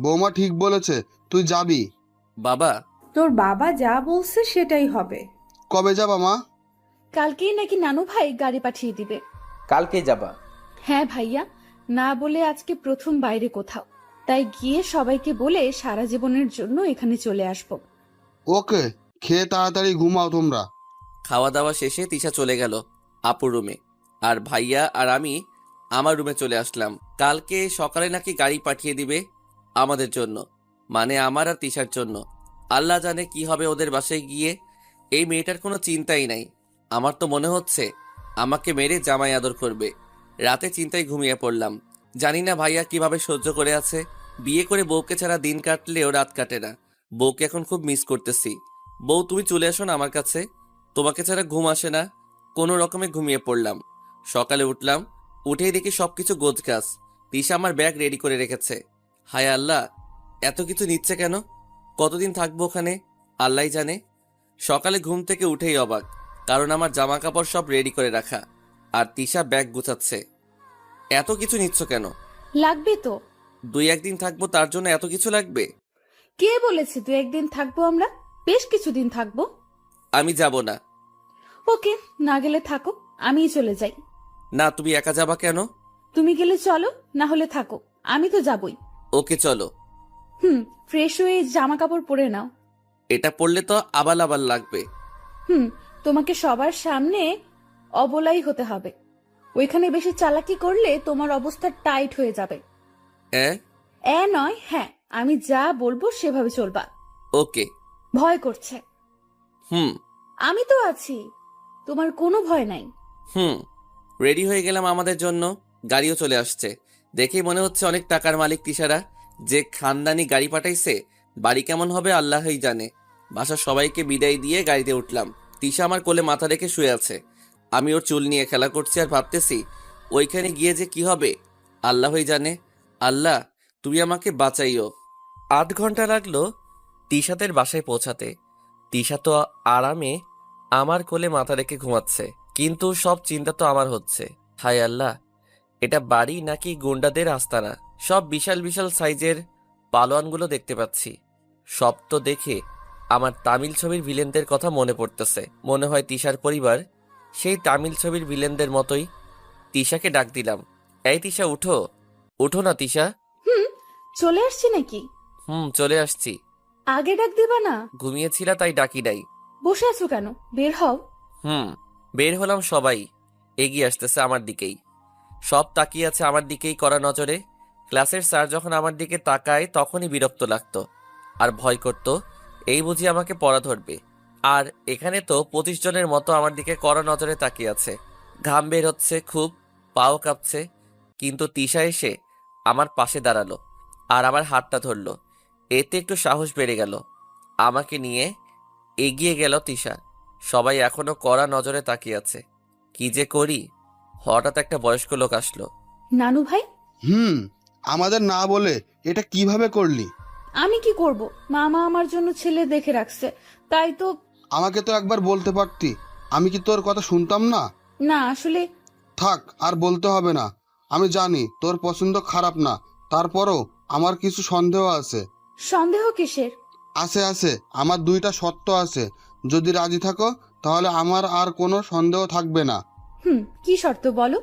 বৌমা ঠিক বলেছে, তুই যাবি। বাবা, তোর বাবা যা বলছে সেটাই হবে। কবে যাবা মা? কালকেই নাকি নানু ভাই গাড়ি পাঠিয়ে দিবে। কালকে যাবা? হ্যাঁ ভাইয়া, না বলে আজকে প্রথম বাইরে কোথাও, তাই গিয়ে সবাইকে বলে সারা জীবনের জন্য এখানে চলে আসবো। ওকে, খেয়ে তাড়াতাড়ি ঘুমাও তোমরা। খাওয়া দাওয়া শেষে তিশা চলে গেল আপুর রুমে, আর ভাইয়া আর আমি আমার রুমে চলে আসলাম। কালকে সকালে নাকি গাড়ি পাঠিয়ে দিবে আমাদের জন্য, মানে আমার আর তিশার জন্য। আল্লাহ জানে কি হবে ওদের বাসায় গিয়ে। এই মেয়েটার কোনো চিন্তাই নাই। আমার তো মনে হচ্ছে আমাকে মেরে জামাই আদর করবে। রাতে চিন্তায় ঘুমিয়ে পড়লাম। জানি না ভাইয়া কিভাবে সহ্য করে আছে। বিয়ে করে বউকে ছাড়া দিন কাটলেও রাত কাটে না। বউকে এখন খুব মিস করতেছি। বউ, তুমি চলে আসো না আমার কাছে, তোমাকে ছাড়া ঘুম আসে না। কোনো রকমে ঘুমিয়ে পড়লাম। সকালে উঠলাম, উঠেই দেখি সবকিছু গোছগাছ। তিশা আমার ব্যাগ রেডি করে রেখেছে। হায় আল্লাহ, এত কিছু নিচ্ছে কেন? কতদিন থাকবো ওখানে আল্লাহই জানে। সকালে ঘুম থেকে উঠেই অবাক, কারণ আমার জামা কাপড় সব রেডি করে রাখা, আর তিশা ব্যাগ গুছাচ্ছে। এত কিছু নিচ্ছ কেন? লাগবে তো। 2-1 দিন থাকবো, তার জন্য এত কিছু লাগবে? কে বলেছে 2-1 দিন থাকবো? আমরা বেশ কিছুদিন থাকবো। আমি যাব না। ওকে, না গেলে থাকো, আমিই চলে যাই। না, তুমি একা যাবা কেন? তুমি গেলে চলো, না হলে থাকো, আমি তো যাবই। ওকে চলো। ফ্রেশ হয়ে জামা কাপড় পরে নাও। এটা পড়লে তো আবাল আবাল লাগবে। তোমাকে সবার সামনে অবলাই হতে হবে। ওইখানে বেশি চালাকি করলে তোমার অবস্থা টাইট হয়ে যাবে। নয়, হ্যাঁ, আমি যা বলবো সেভাবে চলবা। ওকে। ভয় করছে? আমি তো আছি, তোমার কোনো ভয় নাই। রেডি হয়ে গেলাম আমাদের জন্য। গাড়িও চলে আসছে। দেখেই মনে হচ্ছে অনেক টাকার মালিক তিশারা। যে খানদানি গাড়ি পাঠাইছে, বাড়ি কেমন হবে আল্লাহই জানে। বাসার সবাইকে বিদায় দিয়ে গাড়িতে উঠলাম। তিশা আমার কোলে মাথা রেখে শুয়ে আছে। আমি ওর চুল নিয়ে খেলা করছি আর ভাবতেছি ওইখানে গিয়ে যে কি হবে আল্লাহই জানে। আল্লাহ তুমি আমাকে বাঁচাইও। 8 ঘন্টা লাগলো তিশাদের বাসায় পৌঁছাতে। তিশা তো আরামে আমার কোলে মাথা রেখে ঘুমাচ্ছে, কিন্তু সব চিন্তা তো আমার হচ্ছে। হায় আল্লাহ, এটা বাড়ি নাকি গুন্ডাদের আস্তানা? সব বিশাল বিশাল সাইজের পালোয়ানগুলো দেখতে পাচ্ছি। সব তো দেখে আমার তামিল ছবির ভিলেনদের কথা মনে পড়তেছে। মনে হয় তিশার পরিবার সেই তামিল ছবির ভিলেনদের মতোই। তিশাকে ডাক দিলাম, এই তিশা উঠো। উঠো না তিশা। চলে আসছি নাকি? চলে আসছি। আগে ডাক দিবা না? ঘুমিয়েছিলা তাই ডাকি নাই। বসে আছো কেন? বের হও। বের হলাম, সবাই এগিয়ে আসতেছে আমার দিকেই। সব তাকিয়ে আছে আমার দিকেই কড়া নজরে। ক্লাসের স্যার যখন আমার দিকে তাকায় তখনই বিরক্ত লাগতো আর ভয় করত, এই বুঝি আমাকে পড়া ধরবে। আর এখানে তো 25 জনের মতো আমার দিকে কড়া নজরে তাকিয়ে আছে। ঘাম বের হচ্ছে খুব, পাও কাঁপছে। কিন্তু তিশা এসে আমার পাশে দাঁড়ালো আর আমার হাতটা ধরলো। এতে একটু সাহস বেড়ে গেল। আমাকে নিয়ে এগিয়ে গেল তিশা। সবাই এখনো কড়া নজরে তাকিয়ে আছে। কি যে করি, হঠাৎ একটা বয়স্ক লোক আসলো। নানু ভাই? আমাদের না বলে এটা কিভাবে করলি? আমি কি করব? মামা আমার জন্য ছেলে দেখে রাখছে, তাই তো। আমাকে তো একবার বলতে পারতি, আমি কি তোর কথা শুনতাম না? না আসলে। থাক, আর বলতে হবে না। আমি জানি তোর পছন্দ খারাপ না, তারপরও আমার কিছু সন্দেহ আছে। সন্দেহ কিসের? আছে, আমার 2টা শর্ত আছে। যদি রাজি থাকো তাহলে আমার আর কোনো সন্দেহ থাকবে না। কি শর্ত বলো?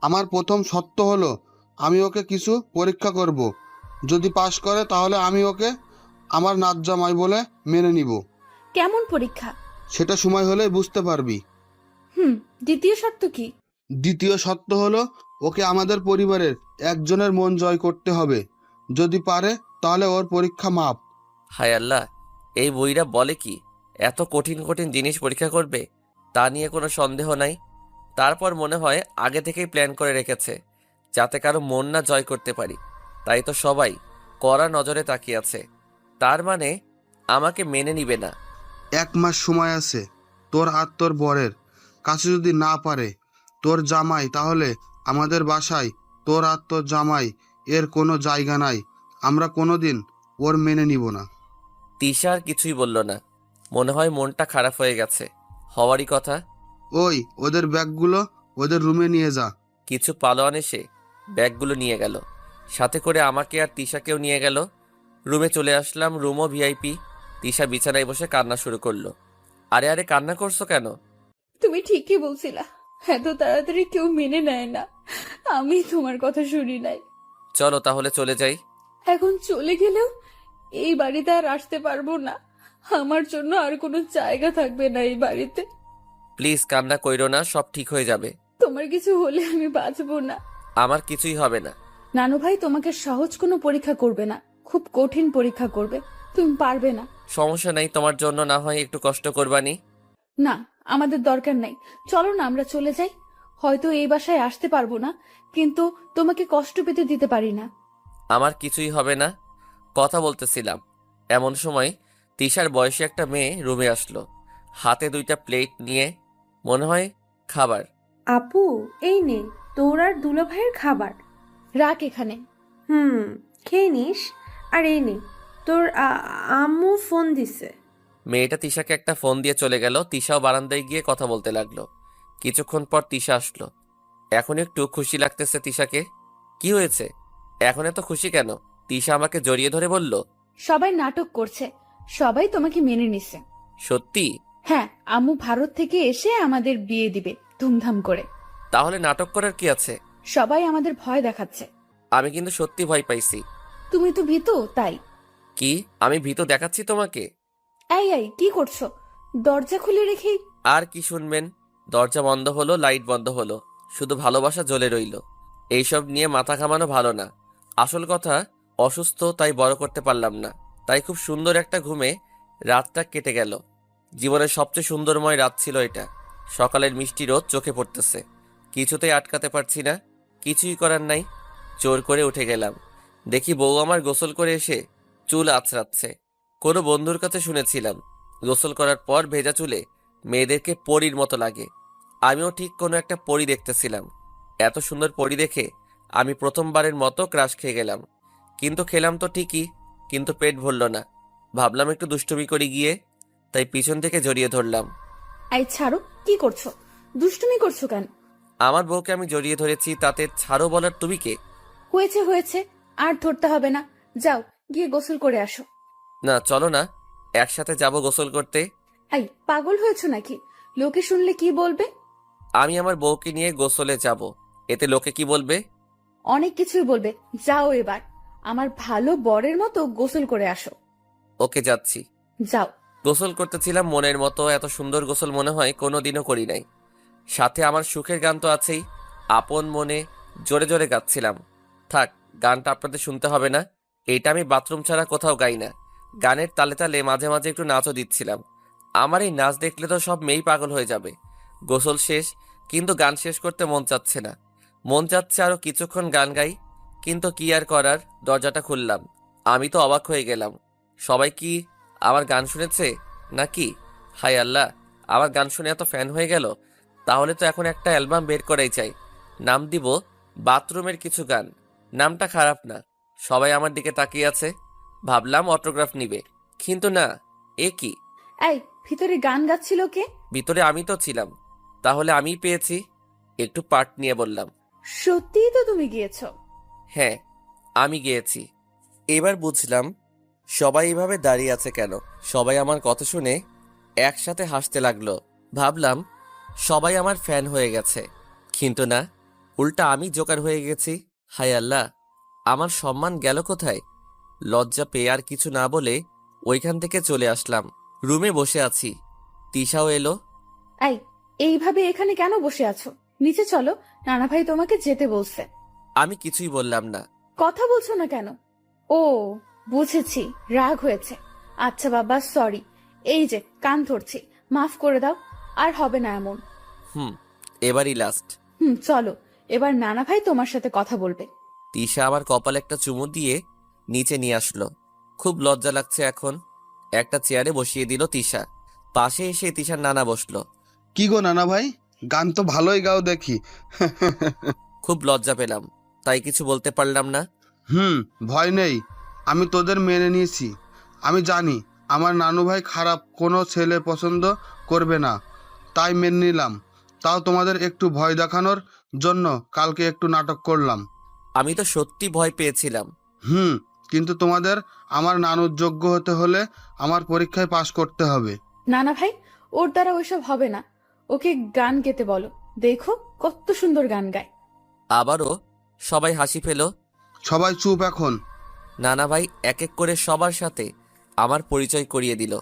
আমার প্রথম শর্ত হলো আমি ওকে কিছু পরীক্ষা করব। যদি পাশ করে তাহলে আমি ওকে আমার নাচ জামাই বলে মেনে নিব। কেমন পরীক্ষা? সেটা সময় হলে বুঝতে পারবি। দ্বিতীয় শর্ত কি? দ্বিতীয় শর্ত হলো ওকে আমাদের পরিবারের একজনের মন জয় করতে হবে। যদি পারে তাহলে ওর পরীক্ষা মাপ। হায় আল্লাহ, এই বইরা বলে কি এত কঠিন কঠিন জিনিস পরীক্ষা করবে? তা নিয়ে কোনো সন্দেহ নাই। তারপর মনে হয় আগে থেকেই প্ল্যান করে রেখেছে যাতে কারো মন না জয় করতে পারি। তাই তো সবাই কড়া নজরে তাকিয়ে আছে। তার মানে আমাকে মেনে নিবে না। 1 মাস সময় আছে তোর আর তোর বরের কাছে। যদি না পারে তোর জামাই, তাহলে আমাদের বাসায় তোর আর তোর জামাই এর কোনো জায়গা নাই। আমরা কোনোদিন ওর মেনে নিব না। তিশা আর কিছুই বলল না। মনে হয় মনটা খারাপ হয়ে গেছে। হওয়ারই কথা। ওই ওদের ব্যাগগুলো ওদের রুমে নিয়ে যা। কিছু পালোয়ান এসে ব্যাগগুলো নিয়ে গেল, সাথে করে আমাকে আর তিশাকেও নিয়ে গেল। রুমে চলে আসলাম। রুমও ভিআইপি। তিশা বিছানায় বসে কান্না শুরু করলো। আরে আরে, কান্না করছো কেন? তুমি ঠিকই বলছিলা, এত তাড়াতাড়ি কেউ মেনে নেয় না। আমি তোমার কথা শুনি নাই। চলো তাহলে চলে যাই। এখন চলে গেলেও এই বাড়িতে আর আসতে পারবো না। আমার জন্য আর কোনো জায়গা থাকবে না এই বাড়িতে। প্লিজ কান্না কইরো না, সব ঠিক হয়ে যাবে। তোমার কিছু হলে আমি বাঁচবো না। আমার কিছুই হবে না। নানু ভাই তোমাকে সহজ কোনো পরীক্ষা করবে না, খুব কঠিন পরীক্ষা করবে। তুমি পারবে না। সমস্যা নাই, তোমার জন্য না হয় একটু কষ্ট করবানি। না, আমাদের দরকার নাই। চলো না আমরা চলে যাই। হয়তো এই বাসায় আসতে পারবো না, কিন্তু তোমাকে কষ্ট পেতে দিতে পারি না। আমার কিছুই হবে না। কথা বলতেছিলাম, এমন সময় তিশার বয়সী একটা মেয়ে রুমে আসলো, হাতে 2টা প্লেট নিয়ে। মনে হয় খাবার। আপু, এই নে তোর আর দুলা ভাইয়ের খাবার। রাখ এখানে। খেয়ে নিস। আর এই নে তোর আম্মু ফোন দিছে। মেয়েটা তিশাকে একটা ফোন দিয়ে চলে গেল। তিশাও বারান্দায় গিয়ে কথা বলতে লাগলো। কিছুক্ষণ পর তিশা আসলো। এখন একটু খুশি লাগতেছে তিশাকে। কি হয়েছে, এখন এত খুশি কেন? তিশা আমাকে জড়িয়ে ধরে বলল, সবাই নাটক করছে, সবাই তোমাকে মেনে নিছে। সত্যি? হ্যাঁ, আম্মু ভারত থেকে এসে আমাদের বিয়ে দিবে ধুমধাম করে। তাহলে নাটক করার কি আছে? সবাই আমাদের ভয় দেখাচ্ছে। আমি কিন্তু সত্যি ভয় পাইছি। তুমি তো ভীতু, তাই। কি আমি ভীতু দেখাচ্ছি তোমাকে? এই কি করছো? দরজা খুলে রেখেই। আর কি শুনবেন? দরজা বন্ধ হলো, লাইট বন্ধ হলো, শুধু ভালোবাসা জ্বলে রইল। এইসব নিয়ে মাথা ঘামানো ভালো না। আসল কথা, অসুস্থ তাই বড় করতে পারলাম না। তাই খুব সুন্দর একটা ঘুমে রাতটা কেটে গেল। জীবনের সবচেয়ে সুন্দরময় রাত ছিল এটা। সকালের মিষ্টি রোদ চোখে পড়তেছে, কিছুতেই আটকাতে পারছি না। কিছুই করার নাই, জোর করে উঠে গেলাম। দেখি বউ আমার গোসল করে এসে চুল আঁচড়াচ্ছে। কোনো বন্ধুর কাছে শুনেছিলাম গোসল করার পর ভেজা চুলে মেয়েদেরকে পরীর মতো লাগে। আমিও ঠিক কোনো একটা পরী দেখতেছিলাম। এত সুন্দর পরী দেখে আমি প্রথমবারের মতো ক্রাশ খেয়ে গেলাম। কিন্তু খেলাম তো ঠিকই, কিন্তু পেট ভরল না। ভাবলাম একটু দুষ্টুমি করি গিয়ে, তাই পিছন থেকে জড়িয়ে ধরলাম। এই ছাড়ো, কি করছো? দুষ্টুমি করছো কেন? আমার বউকে আমি জড়িয়ে ধরেছি, তাতে ছাড়ো বলার তুমি কে? হয়েছে হয়েছে, আর ধরতে হবে না। যাও, গিয়ে গোসল করে আসো। না চলো না, একসাথে যাব গোসল করতে। এই পাগল হয়েছো নাকি? লোকে শুনলে কি বলবে? আমি আমার বউকে নিয়ে গোসলে যাব, এতে লোকে কি বলবে? অনেক কিছুই বলবে। যাও এবার, আমার ভালো বরের মতো গোসল করে আসো। ওকে যাচ্ছি। যাও। গোসল করতেছিলাম মনের মতো। এত সুন্দর গোসল মনে হয় কোনোদিনও করি নাই। সাথে আমার সুখের গান তো আছেই। আপন মনে জোরে জোরে গাচ্ছিলাম। থাক, গানটা আপনাদের শুনতে হবে না। এটা আমি বাথরুম ছাড়া কোথাও গাই না। গানের তালে তালে মাঝে মাঝে একটু নাচও দিচ্ছিলাম। আমার এই নাচ দেখলে তো সব মেয়েই পাগল হয়ে যাবে। গোসল শেষ, কিন্তু গান শেষ করতে মন চাচ্ছে না। মন চাচ্ছে আরো কিছুক্ষণ গান গাই, কিন্তু কি আর করার। দরজাটা খুললাম, আমি তো অবাক হয়ে গেলাম। সবাই কি আমার গান শুনেছে নাকি? হায় আল্লাহ, আমার গান শুনে এত ফ্যান হয়ে গেল। তাহলে তো এখন একটা অ্যালবাম বের করাই চাই। নাম দিব বাথরুমের কিছু গান। নামটা খারাপ না। সবাই আমার দিকে তাকিয়ে আছে, ভাবলাম অটোগ্রাফ নিবে, কিন্তু না। এ কি? এই, ভিতরে গান গাচ্ছিল কে? ভিতরে আমি তো ছিলাম, তাহলে আমিই পেয়েছি। একটু পার্ট নিয়ে বললাম। সত্যিই তো তুমি গিয়েছো? হ্যাঁ, আমি গিয়েছি। এবার বুঝলাম সবাই এভাবে দাঁড়িয়ে আছে কেন। সবাই আমার কথা শুনে একসাথে হাসতে লাগলো। ভাবলাম সবাই আমার ফ্যান হয়ে গেছে, কিন্তু না, উল্টা আমি জোকার হয়ে গেছি। হায় আল্লাহ, আমার সম্মান গেল কোথায়? লজ্জা পেয়ে আর কিছু না বলে ওইখান থেকে চলে আসলাম। রুমে বসে আছি, তিশাও এলো। এই, এইভাবে এখানে কেন বসে আছো? নিচে চলো, নানা ভাই তোমাকে যেতে বলছে। আমি কিছুই বললাম না। কথা বলছো না কেন? ও, বুঝেছি, রাগ হয়েছে। আচ্ছা বাবা, সরি। এই যে কান ধরছি, মাফ করে দাও। আর হবে না এমন। এবারই লাস্ট। চলো, এবার নানা ভাই তোমার সাথে কথা বলবে। তিশা আমার কপালে একটা চুমু দিয়ে নিচে নিয়ে আসলো। খুব লজ্জা লাগছে এখন। একটা চেয়ারে বসিয়ে দিল তিশা। পাশে এসে তিশার নানা বসলো। কি গো নানা ভাই, গান তো ভালোই গাও দেখি। খুব লজ্জা পেলাম, তাই কিছু বলতে পারলাম না। ভয় নেই, আমি তোদের মেনে নিয়েছি। আমি জানি আমার নানু ভাই খারাপ কোনো ছেলে পছন্দ করবে না, তাই মেনে নিলাম। তাও তোমাদের একটু ভয় দেখানোর জন্য কালকে একটু নাটক করলাম। আমি তো সত্যি ভয় পেয়েছিলাম। কিন্তু তোমাদের আমার নানুর যোগ্য হতে হলে আমার পরীক্ষায় পাশ করতে হবে। নানা ভাই, ওর দ্বারা ওইসব হবে না। ওকে গান গেতে বলো, দেখো কত সুন্দর গান গায়। আবারও সবাই হাসি পেল। সবাই চুপ এখন। নানা ভাই এক এক করে সবার সাথে আমার পরিচয় করিয়ে দিল।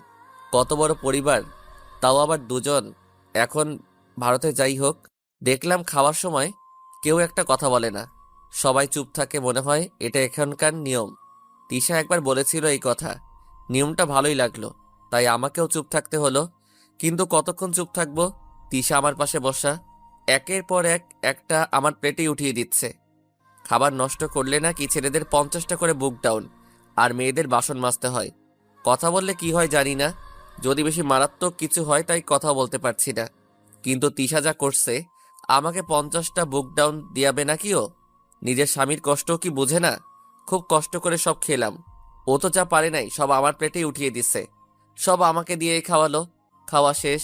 কত বড় পরিবার, তাও আবার দুজন। এখন ভারতে যাই হোক, দেখলাম খাওয়ার সময় কেউ একটা কথা বলে না, সবাই চুপ থাকে। মনে হয় এটা এখানকার নিয়ম। তিশা একবার বলেছিল এই কথা। নিয়মটা ভালোই লাগলো, তাই আমাকেও চুপ থাকতে হলো। কিন্তু কতক্ষণ চুপ থাকবো? তিশা আমার পাশে বসা, একের পর এক একটা আমার প্লেটেই উঠিয়ে দিচ্ছে। খাবার নষ্ট করলে নাকি ছেলেদের 50টা করে বুক ডাউন, আর মেয়েদের বাসন মাজতে হয়। কথা বললে কি হয় জানি না, যদি বেশি মারাত্মক কিছু হয় তাই কথা বলতে পারছি না। কিন্তু তিশা যা করছে, আমাকে 50টা বুক ডাউন দিয়াবে নাকিও? নিজের স্বামীর কষ্টও কি বুঝে না? খুব কষ্ট করে সব খেলাম। ও তো যা পারে নাই সব আমার প্লেটেই উঠিয়ে দিচ্ছে। সব আমাকে দিয়েই খাওয়ালো। খাওয়া শেষ,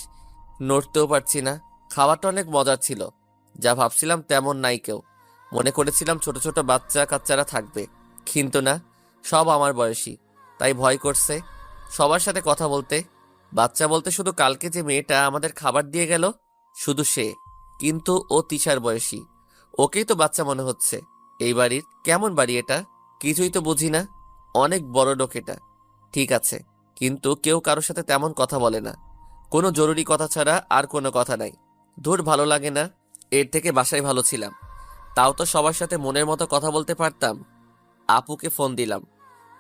নড়তেও পারছি না। খাওয়াটা অনেক মজার ছিল, যা ভাবছিলাম তেমন নাই কেউ। মনে করেছিলাম ছোট ছোট বাচ্চা কাচ্চারা থাকবে, কিন্তু না, সব আমার বয়সী। তাই ভয় করছে সবার সাথে কথা বলতে। বাচ্চা বলতে শুধু কালকে যে মেয়েটা আমাদের খাবার দিয়ে গেল, শুধু সে। কিন্তু ও তিশার বয়সী, ওকেই তো বাচ্চা মনে হচ্ছে। এই বাড়ির কেমন বাড়ি এটা? কিছুই তো বুঝি না। অনেক বড় লোক এটা, ঠিক আছে, কিন্তু কেউ কারোর সাথে তেমন কথা বলে না। কোনো জরুরি কথা ছাড়া আর কোনো কথা নাই। ধুর, ভালো লাগে না। এর থেকে বাসায় ভালো ছিলাম, তাও তো সবার সাথে মনের মতো কথা বলতে পারতাম। আপুকে ফোন দিলাম।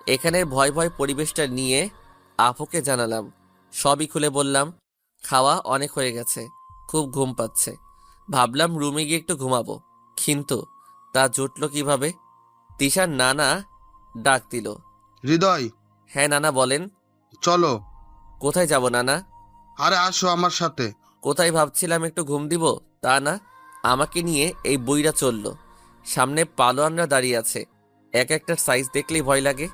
এখানের ভয় ভয় পরিবেশটা নিয়ে আপুকে জানালাম। সবই খুলে বললাম। খাওয়া অনেক হয়ে গেছে, খুব ঘুম পাচ্ছে। ভাবলাম রুমে গিয়ে একটু ঘুমাবো, কিন্তু তা জুটলো কিভাবে? তিশার নানা ডাক দিল। হৃদয়, হ্যাঁ নানা বলেন। চলো। কোথায় যাব নানা? আরে আসো আমার সাথে। কোথায় ভাবছিলাম একটু ঘুম দিব, তা না, আমাকে নিয়ে এই বুইড়া চলল। সামনে পালোয়ানরা দাঁড়িয়ে আছে, এক একটার সাইজ দেখলেই ভয় লাগে।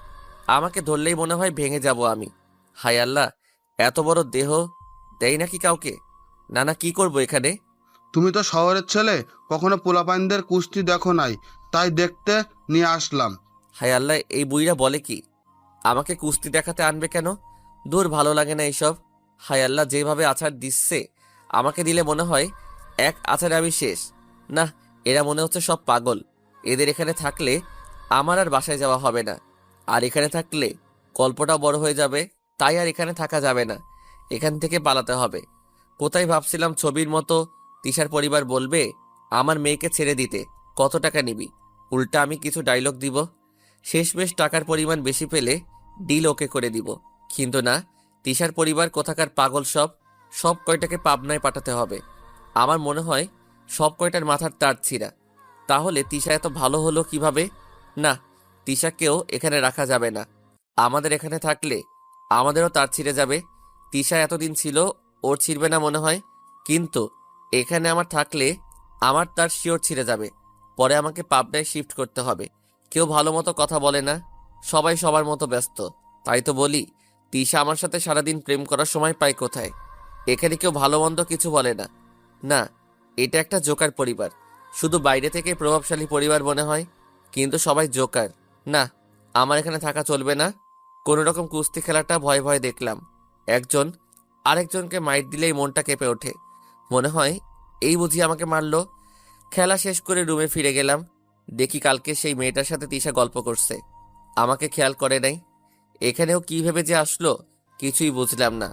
আমাকে ধরলেই মনে হয় ভেঙে যাব আমি। হায় আল্লাহ, এত বড় দেহ দেয় নাকি কাউকে? নানা কি করব এখানে? তুমি তো শহরের ছেলে, কখনো পোলাপাইনদের কুস্তি দেখো নাই, তাই দেখতে নিয়ে আসলাম। হায় আল্লাহ, এই বুইড়া বলে কি? আমাকে কুস্তি দেখাতে আনবে কেন? দূর, ভালো লাগে না এইসব। হায় আল্লাহ, যেভাবে আছাড় দিচ্ছে আমাকে দিলে মনে হয় এক আছাড়ে আমি শেষ। না, এরা মনে হচ্ছে সব পাগল। এদের এখানে থাকলে আমার আর বাসায় যাওয়া হবে না, আর এখানে থাকলে গল্পটা বড় হয়ে যাবে। তাই আর এখানে থাকা যাবে না, এখান থেকে পালাতে হবে। কোথায় ভাবছিলাম ছবির মতো তিশার পরিবার বলবে আমার মেয়েকে ছেড়ে দিতে, কত টাকা নিবি? উল্টা আমি কিছু ডায়লগ দিব, শেষমেশ টাকার পরিমাণ বেশি পেলে ডিল ওকে করে দিব। কিন্তু না, তিশার পরিবার কোথাকার পাগল, সব কয়টাকে পাবনায় পাঠাতে হবে। আমার মনে হয় সব কয়টার মাথার তার ছিঁড়া। তাহলে তিশা এত ভালো হলো কিভাবে? না, তিশাকেও এখানে রাখা যাবে না। আমাদের এখানে থাকলে আমাদেরও তার ছিঁড়ে যাবে। তিশা এতদিন ছিল, ওর ছিঁড়বে না মনে হয়, কিন্তু এখানে আমার থাকলে আমার তার শিওর ছিঁড়ে যাবে। পরে আমাকে পাবনায় শিফট করতে হবে। কেউ ভালো মতো কথা বলে না, সবাই সবার মতো ব্যস্ত। তাই তো বলি, তিশা আমার সাথে সারাদিন প্রেম করার সময় পায় কোথায়? এখানে কেউ ভালো মন্দ কিছু বলে না। না, এটা একটা জোকার পরিবার। শুধু বাইরে থেকে প্রভাবশালী পরিবার মনে হয়, কিন্তু সবাই জোকার। না, আমার এখানে থাকা চলবে না। কোনো রকম কুস্তি খেলাটা ভয়ে ভয়ে দেখলাম। একজন আরেকজনকে মাইট দিলেই মনটা কেঁপে ওঠে, মনে হয় এই বুঝি আমাকে মারলো। খেলা শেষ করে রুমে ফিরে গেলাম। দেখি কালকে সেই মেয়েটার সাথে তিশা গল্প করছে, আমাকে খেয়াল করে নাই। এখানেও কি ভেবে যে আসলো কিছুই বুঝলাম না।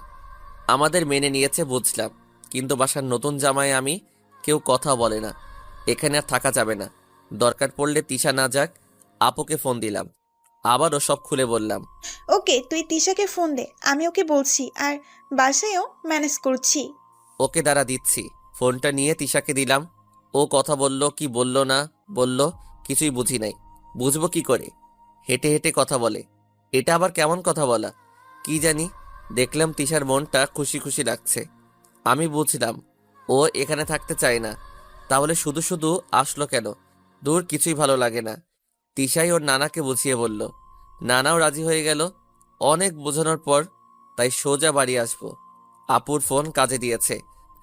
আমাদের মেনে নিয়েছে বুঝলাম, কিন্তু বাসার নতুন জামাই আমি, কেউ কথা বলে না। এখানে আর থাকা যাবে না। দরকার পড়লে তিশা না যাক, আপুকে ফোন দিলাম, আবারও সব খুলে বললাম। ওকে, তুই তিশাকে ফোন দে, আমি ওকে বলছি, আর বাসায়ও ম্যানেজ করছি। ওকে দাঁড়া দিচ্ছি। ফোনটা নিয়ে তিশাকে দিলাম। ও কথা বলল কি বলল না বলল কিছুই বুঝি নাই। বুঝবো কি করে? হেঁটে হেঁটে কথা বলে, এটা আবার কেমন কথা বলা কি জানি। দেখলাম তিশার মনটা খুশি খুশি লাগছে। আমি বুঝলাম ও এখানে থাকতে চায় না। তাহলে শুধু শুধু আসলো কেন? দূর, কিছুই ভালো লাগে না। তিশাই ওর নানাকে বুঝিয়ে বলল, নানাও রাজি হয়ে গেল। অনেক বোঝানোর পর তাই সোজা বাড়ি আসবো। আপুর ফোন কাজে দিয়েছে,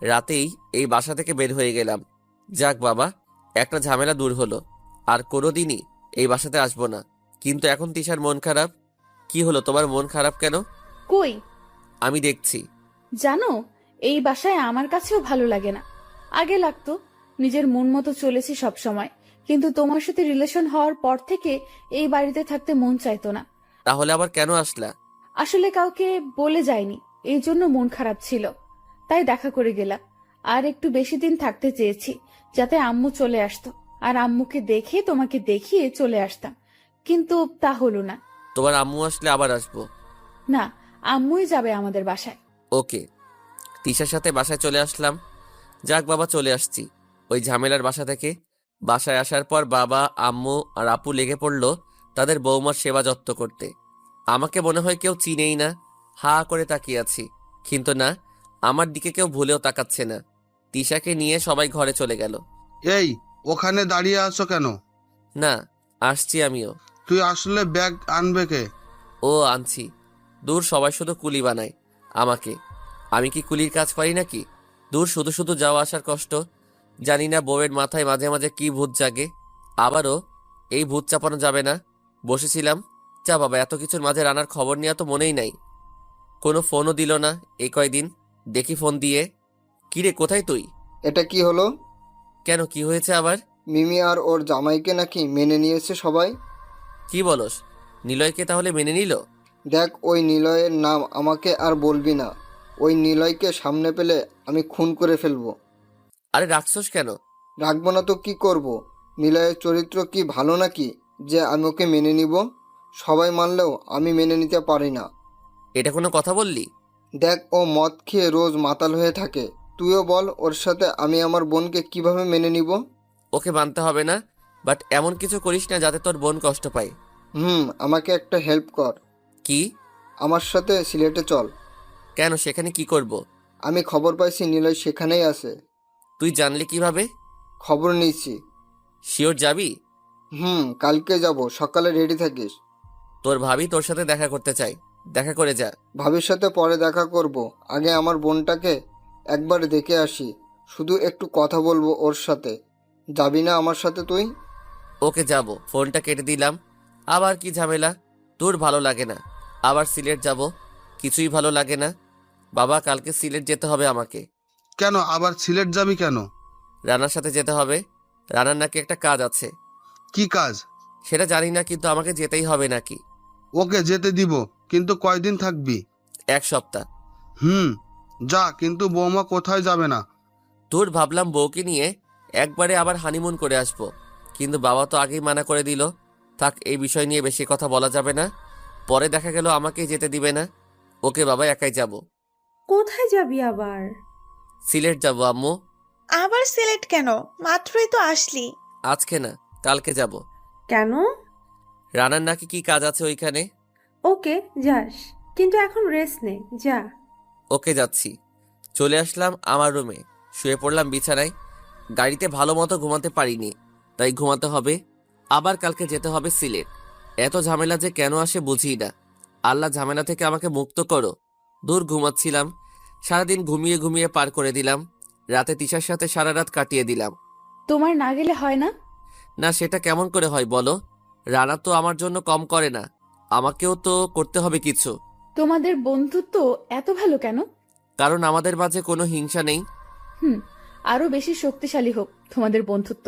রাতেই এই বাসা থেকে বের হয়ে গেলাম। যাক বাবা, একটা ঝামেলা দূর হলো। আর কোনোদিনই এই বাসাতে আসবো না। কিন্তু এখন তিশার মন খারাপ। কি হলো, তোমার মন খারাপ কেন? কই? আমি দেখছি। জানো, এই বাসায় আমার কাছেও ভালো লাগে না। আগে লাগতো, নিজের মন মতো চলেছি সব সময়, কিন্তু তোমার সাথে রিলেশন হওয়ার পর থেকে এই বাড়িতে থাকতে মন চাইতো না। তাহলে আবার কেন আসলা? আসলে কাউকে বলে যায়নি, এই জন্য মন খারাপ ছিল, তাই দেখা করে গেলাম। আর একটু বেশি দিন থাকতে চেয়েছি, যাতে আম্মু চলে আসতো, আর আম্মুকে দেখে তোমাকে দেখিয়ে চলে আসতাম, কিন্তু তা হলো না। তোমার আম্মু আসলে আবার আসবো। না, আম্মুই যাবে আমাদের বাসায়। ওকে। তিশার সাথে বাসায় চলে আসলাম। যাক বাবা, চলে আসছি ওই ঝামেলার বাসা থেকে। বাসায় আসার পর বাবা, আম্মু আর আপু লেগে পড়লো তাদের বৌমার সেবা যত্ন করতে। আমাকে মনে হয় কেউ চিনেই না, হা করে তাকিয়ে আছি। কিন্তু না, আমার দিকে কেউ ভুলেও তাকাচ্ছে না। তিশাকে নিয়ে সবাই ঘরে চলে গেল। এই, ওখানে দাঁড়িয়ে আছো কেন? না, আসছি আমিও। তুই আসলে ব্যাগ আনবে কে? ও আনছি। দূর, সবাই শুধু কুলি বানায় আমাকে। আমি কি কুলির কাজ পারি নাকি? দূর, শুধু শুধু যাওয়া আসার কষ্ট। জানি না বউয়ের মাথায় মাঝে মাঝে কি ভূত জাগে। আবারও এই ভূত চাপানো যাবে না। বসেছিলাম, যা বাবা, এত কিছুর মাঝে রানার খবর নেওয়া তো মনেই নাই। কোনো ফোনও দিল না এই কয়দিন। দেখি ফোন দিয়ে। কিরে, কোথায় তুই? এটা কি হলো? কেন, কি হয়েছে আবার? মিমি আর ওর জামাইকে নাকি মেনে নিয়েছে সবাই। কি বলস? নিলয়কে তাহলে মেনে নিল? দেখ, ওই নিলয়ের নাম আমাকে আর বলবি না। ওই নিলয়কে সামনে পেলে আমি খুন করে ফেলবো। আরে রাখছস কেন? রাখবো না তো কি করব? নিলয়ের চরিত্র কি ভালো নাকি যে আমি ওকে মেনে নিব? সবাই মানলেও আমি মেনে নিতে পারি না। এটা কোনো কথা বললি? দেখ, ও মদ খেয়ে রোজ মাতাল হয়ে থাকে। তুইও বল, ওর সাথে আমি আমার বোনকে কিভাবে মেনে নিব? ওকে মানতে হবে না, বাট এমন কিছু করিস না যাতে তোর বোন কষ্ট পায়। আমাকে একটা হেল্প কর। কি? আমার সাথে সিলেটে চল। কেন, সেখানে কি করব? আমি খবর পাইছি নিলয় সেখানেই আছে। তুই জানলি কিভাবে? খবর নিয়েছি। শিওর যাবি? কালকে যাব, সকালে রেডি থাকিস। তোর ভাবি তোর সাথে দেখা করতে চাই, দেখা করে যা। ভাবির সাথে পরে দেখা করব, আগে আমার বোনটাকে একবার দেখে আসি। শুধু একটু কথা বলবো ওর সাথে। যাবি না আমার সাথে তুই? ওকে, যাব। ফোনটা কেটে দিলাম। আবার কি ঝামেলা? তোর ভালো লাগে না, আবার সিলেট যাব, কিছুই ভালো লাগে না। বাবা, কালকে সিলেট যেতে হবে আমাকে। কেন আবার সিলেট যাবি কেন? রানার সাথে যেতে হবে। রানার নাকি একটা কাজ আছে। কি কাজ? সেটা জানি না, কিন্তু আমাকে যেতেই হবে নাকি। ওকে যেতে দিব, কিন্তু কয়দিন থাকবি? 1 সপ্তাহ। যা, কিন্তু বৌমা কোথায় যাবে না? তোর ভাবলাম বউকে নিয়ে একবারে আবার হানিমুন করে আসবো, কিন্তু বাবা তো আগেই মানা করে দিল। থাক, এই বিষয় নিয়ে বেশি কথা বলা যাবে না, পরে দেখা গেল আমাকেই যেতে দিবে না। ওকে বাবা, একাই যাব। কোথায় যাবি আবার? সিলেট যাব আম্মু। আবার সিলেট কেন? মাত্রই তো আসলি। আজকে না, কালকে যাব। কেন? রানার নাকি কি কাজ আছে ওইখানে। ওকে, যাস, কিন্তু এখন রেস্ট নে, যা। ওকে, যাচ্ছি। চলে আসলাম আমার রুমে, শুয়ে পড়লাম বিছানায়। গাড়িতে ভালো মতো ঘুমাতে পারিনি, তাই ঘুমাতে হবে। আবার কালকে যেতে হবে সিলেট। এত ঝামেলা যে কেন আসে বুঝি না। আল্লাহ ঝামেলা থেকে আমাকে মুক্ত করো। দূর ঘুমাচ্ছিলাম, সারাদিন ঘুমিয়ে ঘুমিয়ে পার করে দিলাম। রাতে তিশার সাথে সারা রাত কাটিয়ে দিলাম। তোমার না গেলে হয় না? না, সেটা কেমন করে হয় বলো? রানা তো আমার জন্য কম করে না, আমাকেও তো করতে হবে কিছু। তোমাদের বন্ধুত্ব এত ভালো কেন? কারণ আমাদের মাঝে কোনো হিংসা নেই। হুম, আরো বেশি শক্তিশালী হোক তোমাদের বন্ধুত্ব,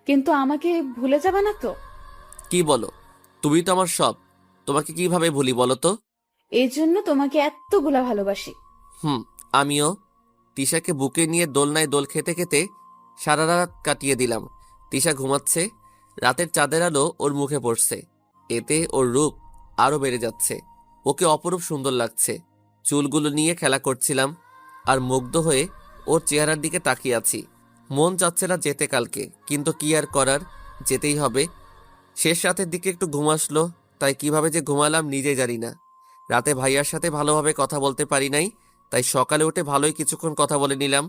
কিন্তু আমাকে ভুলে যাবে না তো? কি বলো? তুমি তো আমার সব, তোমাকে কিভাবে ভুলি বলো তো? এই জন্য তোমাকে এতগুলা ভালোবাসি। আমিও। তিশাকে বুকে নিয়ে দোলনায় দোল খেতে খেতে সারা রাত কাটিয়ে দিলাম। তিশা ঘুমাচ্ছে, রাতের চাঁদের আলো ওর মুখে পড়ছে, এতে ওর রূপ আরো বেড়ে যাচ্ছে। ওকে অপরূপ সুন্দর লাগছে। চুলগুলো নিয়ে খেলা করছিলাম, আর মুগ্ধ হয়ে ওর চেহারার দিকে তাকিয়ে আছি। মন চাচ্ছে না যেতে কালকে, কিন্তু কি আর করার, যেতেই হবে। শেষ রাতের দিকে একটু ঘুম আসলো, তাই কিভাবে যে ঘুমালাম নিজে জানি না। রাতে ভাইয়ার সাথে ভালোভাবে কথা বলতে পারি নাই, তাই সকালে উঠে ভালোই কিছুক্ষণ কথা বলে নিলাম।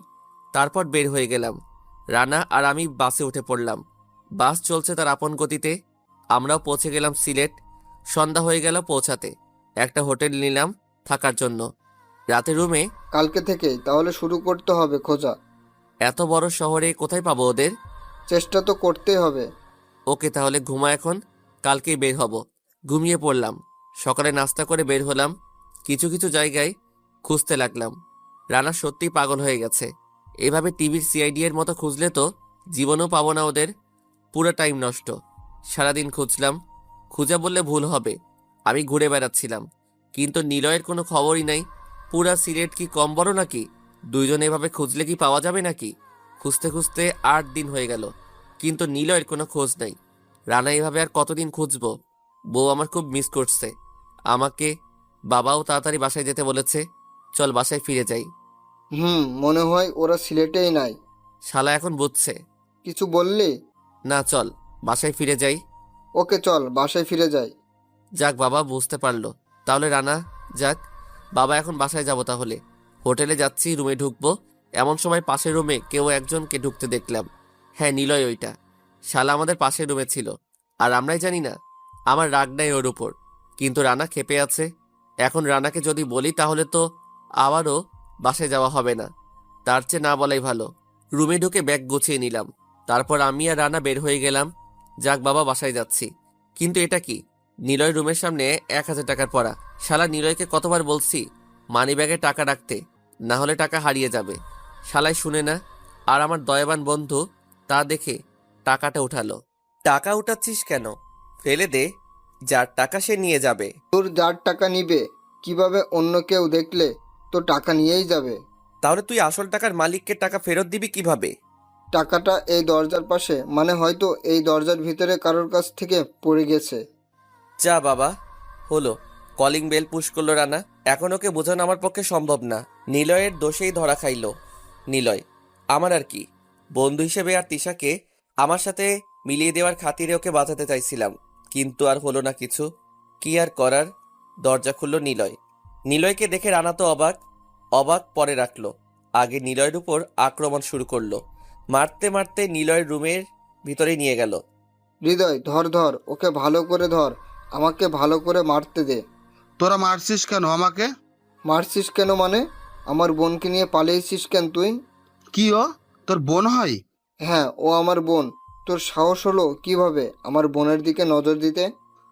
তারপর বের হয়ে গেলাম। রানা আর আমি বাসে উঠে পড়লাম। বাস চলছে তার আপন গতিতে। আমরাও পৌঁছে গেলাম সিলেট। সন্ধ্যা হয়ে গেল পৌঁছাতে। একটা হোটেল নিলাম থাকার জন্য। রাতে রুমে। কালকে থেকেই তাহলে শুরু করতে হবে খোঁজা। এত বড় শহরে কোথায় পাবো ওদের? চেষ্টা তো করতেই হবে। ওকে, তাহলে ঘুমা এখন, কালকেই বের হব। ঘুমিয়ে পড়লাম। সকালে নাস্তা করে বের হলাম। কিছু কিছু জায়গায় খুঁজতে লাগলাম। রানা সত্যিই পাগল হয়ে গেছে। এভাবে টিভির সিআইডি এর মতো খুঁজলে তো জীবনেও পাবো না ওদের। পুরো টাইম নষ্ট। সারাদিন খুঁজলাম, খুঁজা বললে ভুল হবে, আমি ঘুরে বেড়াচ্ছিলাম, কিন্তু নিলয়ের কোনো খবরই নাই। পুরা সিলেট কি কম বড় নাকি? দুইজন এভাবে খুঁজলে কি পাওয়া যাবে নাকি? খুঁজতে খুঁজতে 8 দিন হয়ে গেল, কিন্তু নিলয়ের কোনো খোঁজ নাই। রানা এভাবে আর কতদিন খুঁজবো? বউ আমার খুব মিস করছে আমাকে। বাবাও তাড়াতাড়ি বাসায় যেতে বলেছে। চল বাসায় ফিরে যাই। মনে হয় ওরা সিলেটেই নাই। শালা এখন বুঝছে। কিছু বললি? না, চল বাসায় ফিরে যাই। ওকে চল বাসায় ফিরে যাই। যাক, বাবা বুঝতে পারলো। তাহলে রানা যাক, বাবা এখন বাসায় যাব তাহলে। হোটেলে যাচ্ছি, রুমে ঢুকবো, এমন সময় পাশের রুমে কেউ একজনকে ঢুকতে দেখলাম। হ্যাঁ, নিলয় ওইটা। শালা আমাদের পাশের রুমে ছিল, আর আমরাই জানি না। আমার রাগ নাই ওর উপর, কিন্তু রানা ক্ষেপে আছে। এখন রানাকে যদি বলি তাহলে তো আবারও বাসায় যাওয়া হবে না। তার চেয়ে না বলাই ভালো। রুমে ঢুকে ব্যাগ গুছিয়ে নিলাম। তারপর আমি আর রানা বের হয়ে গেলাম। যাক বাবা, বাসায় যাচ্ছি। কিন্তু এটা কি? নিলয় রুমের সামনে 1000 টাকার পড়া। শালা নিলয়কে কতবার বলছি মানি ব্যাগে টাকা রাখতে, না হলে টাকা হারিয়ে যাবে। শালাই শুনে না, আর আমার দয়াবান বন্ধু তা দেখে টাকাটা উঠালো। টাকা উঠাচ্ছিস কেন? ফেলে দে, যার টাকা সে নিয়ে যাবে। তোর যার টাকা নিবে, কিভাবে অন্য কেউ দেখলে তো টাকা নিয়েই যাবে। তাহলে তুই আসল টাকার মালিককে টাকা ফেরত দিবি কিভাবে? টাকাটা এই দরজার পাশে, মানে হয়তো এই দরজার ভিতরে কারোর কাছ থেকে পড়ে গেছে। যা বাবা, হলো। কলিং বেল পুশ করলো রানা। এখন ওকে বোঝানো আমার পক্ষে সম্ভব না। নিলয়ের দোষেই ধরা খাইলো নিলয়। আমার আর কি, বন্ধু হিসেবে আর তিশাকে আমার সাথে মিলিয়ে দেওয়ার খাতিরে ওকে বাঁচাতে চাইছিলাম, কিন্তু আর হলো না কিছু। কি আর করার। দরজা খুলল নিলয়। নিলয়কে দেখে রানা তো অবাক অবাক পরে রাখলো। আগে নিলয়ের উপর আক্রমণ শুরু করলো। মারতে মারতে নিলয়ের রুমের ভিতরে নিয়ে গেল। হৃদয়, ধর ধর, ওকে ভালো করে ধর, আমাকে ভালো করে মারতে দে। তোরা মারছিস কেন আমাকে? মারছিস কেন মানে? আমার বোনকে নিয়ে পালিয়েছিস কেন তুই? কি ও তোর বোন হয়? হ্যাঁ, ও আমার বোন। তোর সাহস হলো কিভাবে আমার বোনের দিকে নজর দিতে?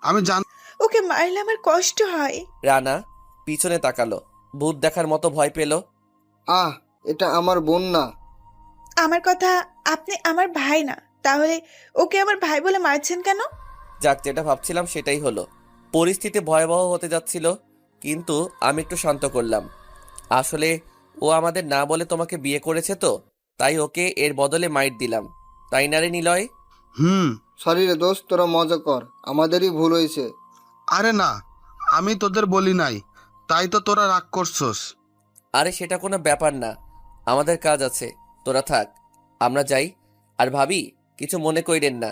আমি জান ওকে মারলে আমার কষ্ট হয়। রানা পিছনে তাকালো। ভূত দেখার মতো ভয় পেল। আহ, এটা আমার বোন না। আমার কথা, আপনি আমার ভাই না, তাহলে ওকে আমার ভাই বলে মারছেন কেন? যাক, যেটা ভাবছিলাম সেটাই হলো। পরিস্থিতি ভয়াবহ হতে যাচ্ছিল, কিন্তু আমি একটু শান্ত করলাম। আসলে ও আমাদের না বলে তোমাকে বিয়ে করেছে তো, তাই ওকে এর বদলে মাইর দিলাম। তাই না রে নিলয়? হুম। সরি রে দোস্ত, তোরা মজা কর, আমাদেরই ভুল হয়েছে। আরে না, আমি তোদের বলি নাই, তাই তো তোরা রাগ করছস। আরে সেটা কোনো ব্যাপার না, আমাদের কাজ আছে, তোরা থাক, আমরা যাই। আর ভাবি, কিছু মনে কইরেন না।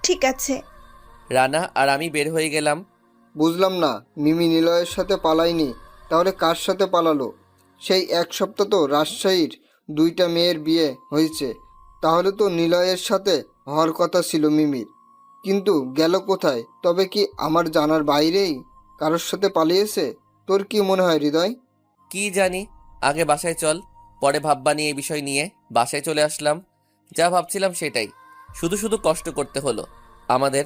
ঠিক আছে। রানা আর আমি বের হয়ে গেলাম। বুঝলাম না, মিমি নিলয়ের সাথে পালায়নি, তাহলে কার সাথে পালালো? সেই এক সপ্তাহ তো রাজশাহীর 2টা মেয়ের বিয়ে হয়েছে, তাহলে তো নিলয়ের সাথে হওয়ার কথা ছিল মিমির। কিন্তু গেল কোথায়? তবে কি আমার জানার বাইরেই কারোর সাথে পালিয়েছে? তোর কি মনে হয় হৃদয়? কি জানি, আগে বাসায় চল, পরে ভাববানি এই বিষয় নিয়ে। বাসায় চলে আসলাম। যা ভাবছিলাম সেটাই, শুধু শুধু কষ্ট করতে হলো আমাদের।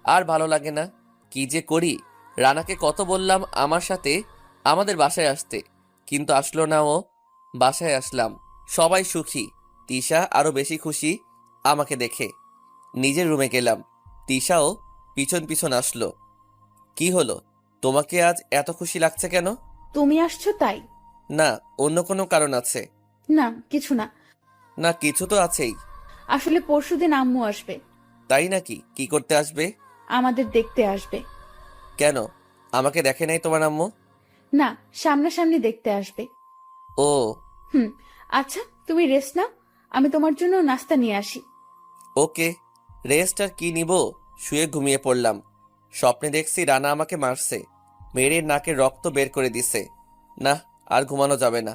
আর ভালো লাগে না। কি যে করি। রানাকে কত বললাম আমার সাথে আমাদের বাসায় আসতে, কিন্তু আসলো না ও। বাসায় আসলাম, সবাই সুখী। তিশা আরো বেশি খুশি আমাকে দেখে। নিজের রুমে গেলাম। তিশাও পিছন পিছন আসলো। কি হলো, তোমাকে আজ এত খুশি লাগছে কেন? তুমি আসছো তাই? না, অন্য কোনো কারণ আছে? না, কিছু না। না, কিছু তো আছেই। আসলে পরশুদিন আম্মু আসবে। তাই নাকি? কি করতে আসবে? আমাদের দেখতে আসবে। কেন, আমাকে দেখে নাই তোমার আম্মু? না, সামনাসামনি দেখতে আসবে। ও হুম। আচ্ছা, তুমি রেস্ট নাও, আমি তোমার জন্য নাস্তা নিয়ে আসি। ওকে। রেস্ট আর কি নিব, শুয়ে ঘুমিয়ে পড়লাম। স্বপ্নে দেখছি রানা আমাকে মারছে, মেরে নাকের রক্ত বের করে দিছে। না, আর ঘুমানো যাবে না।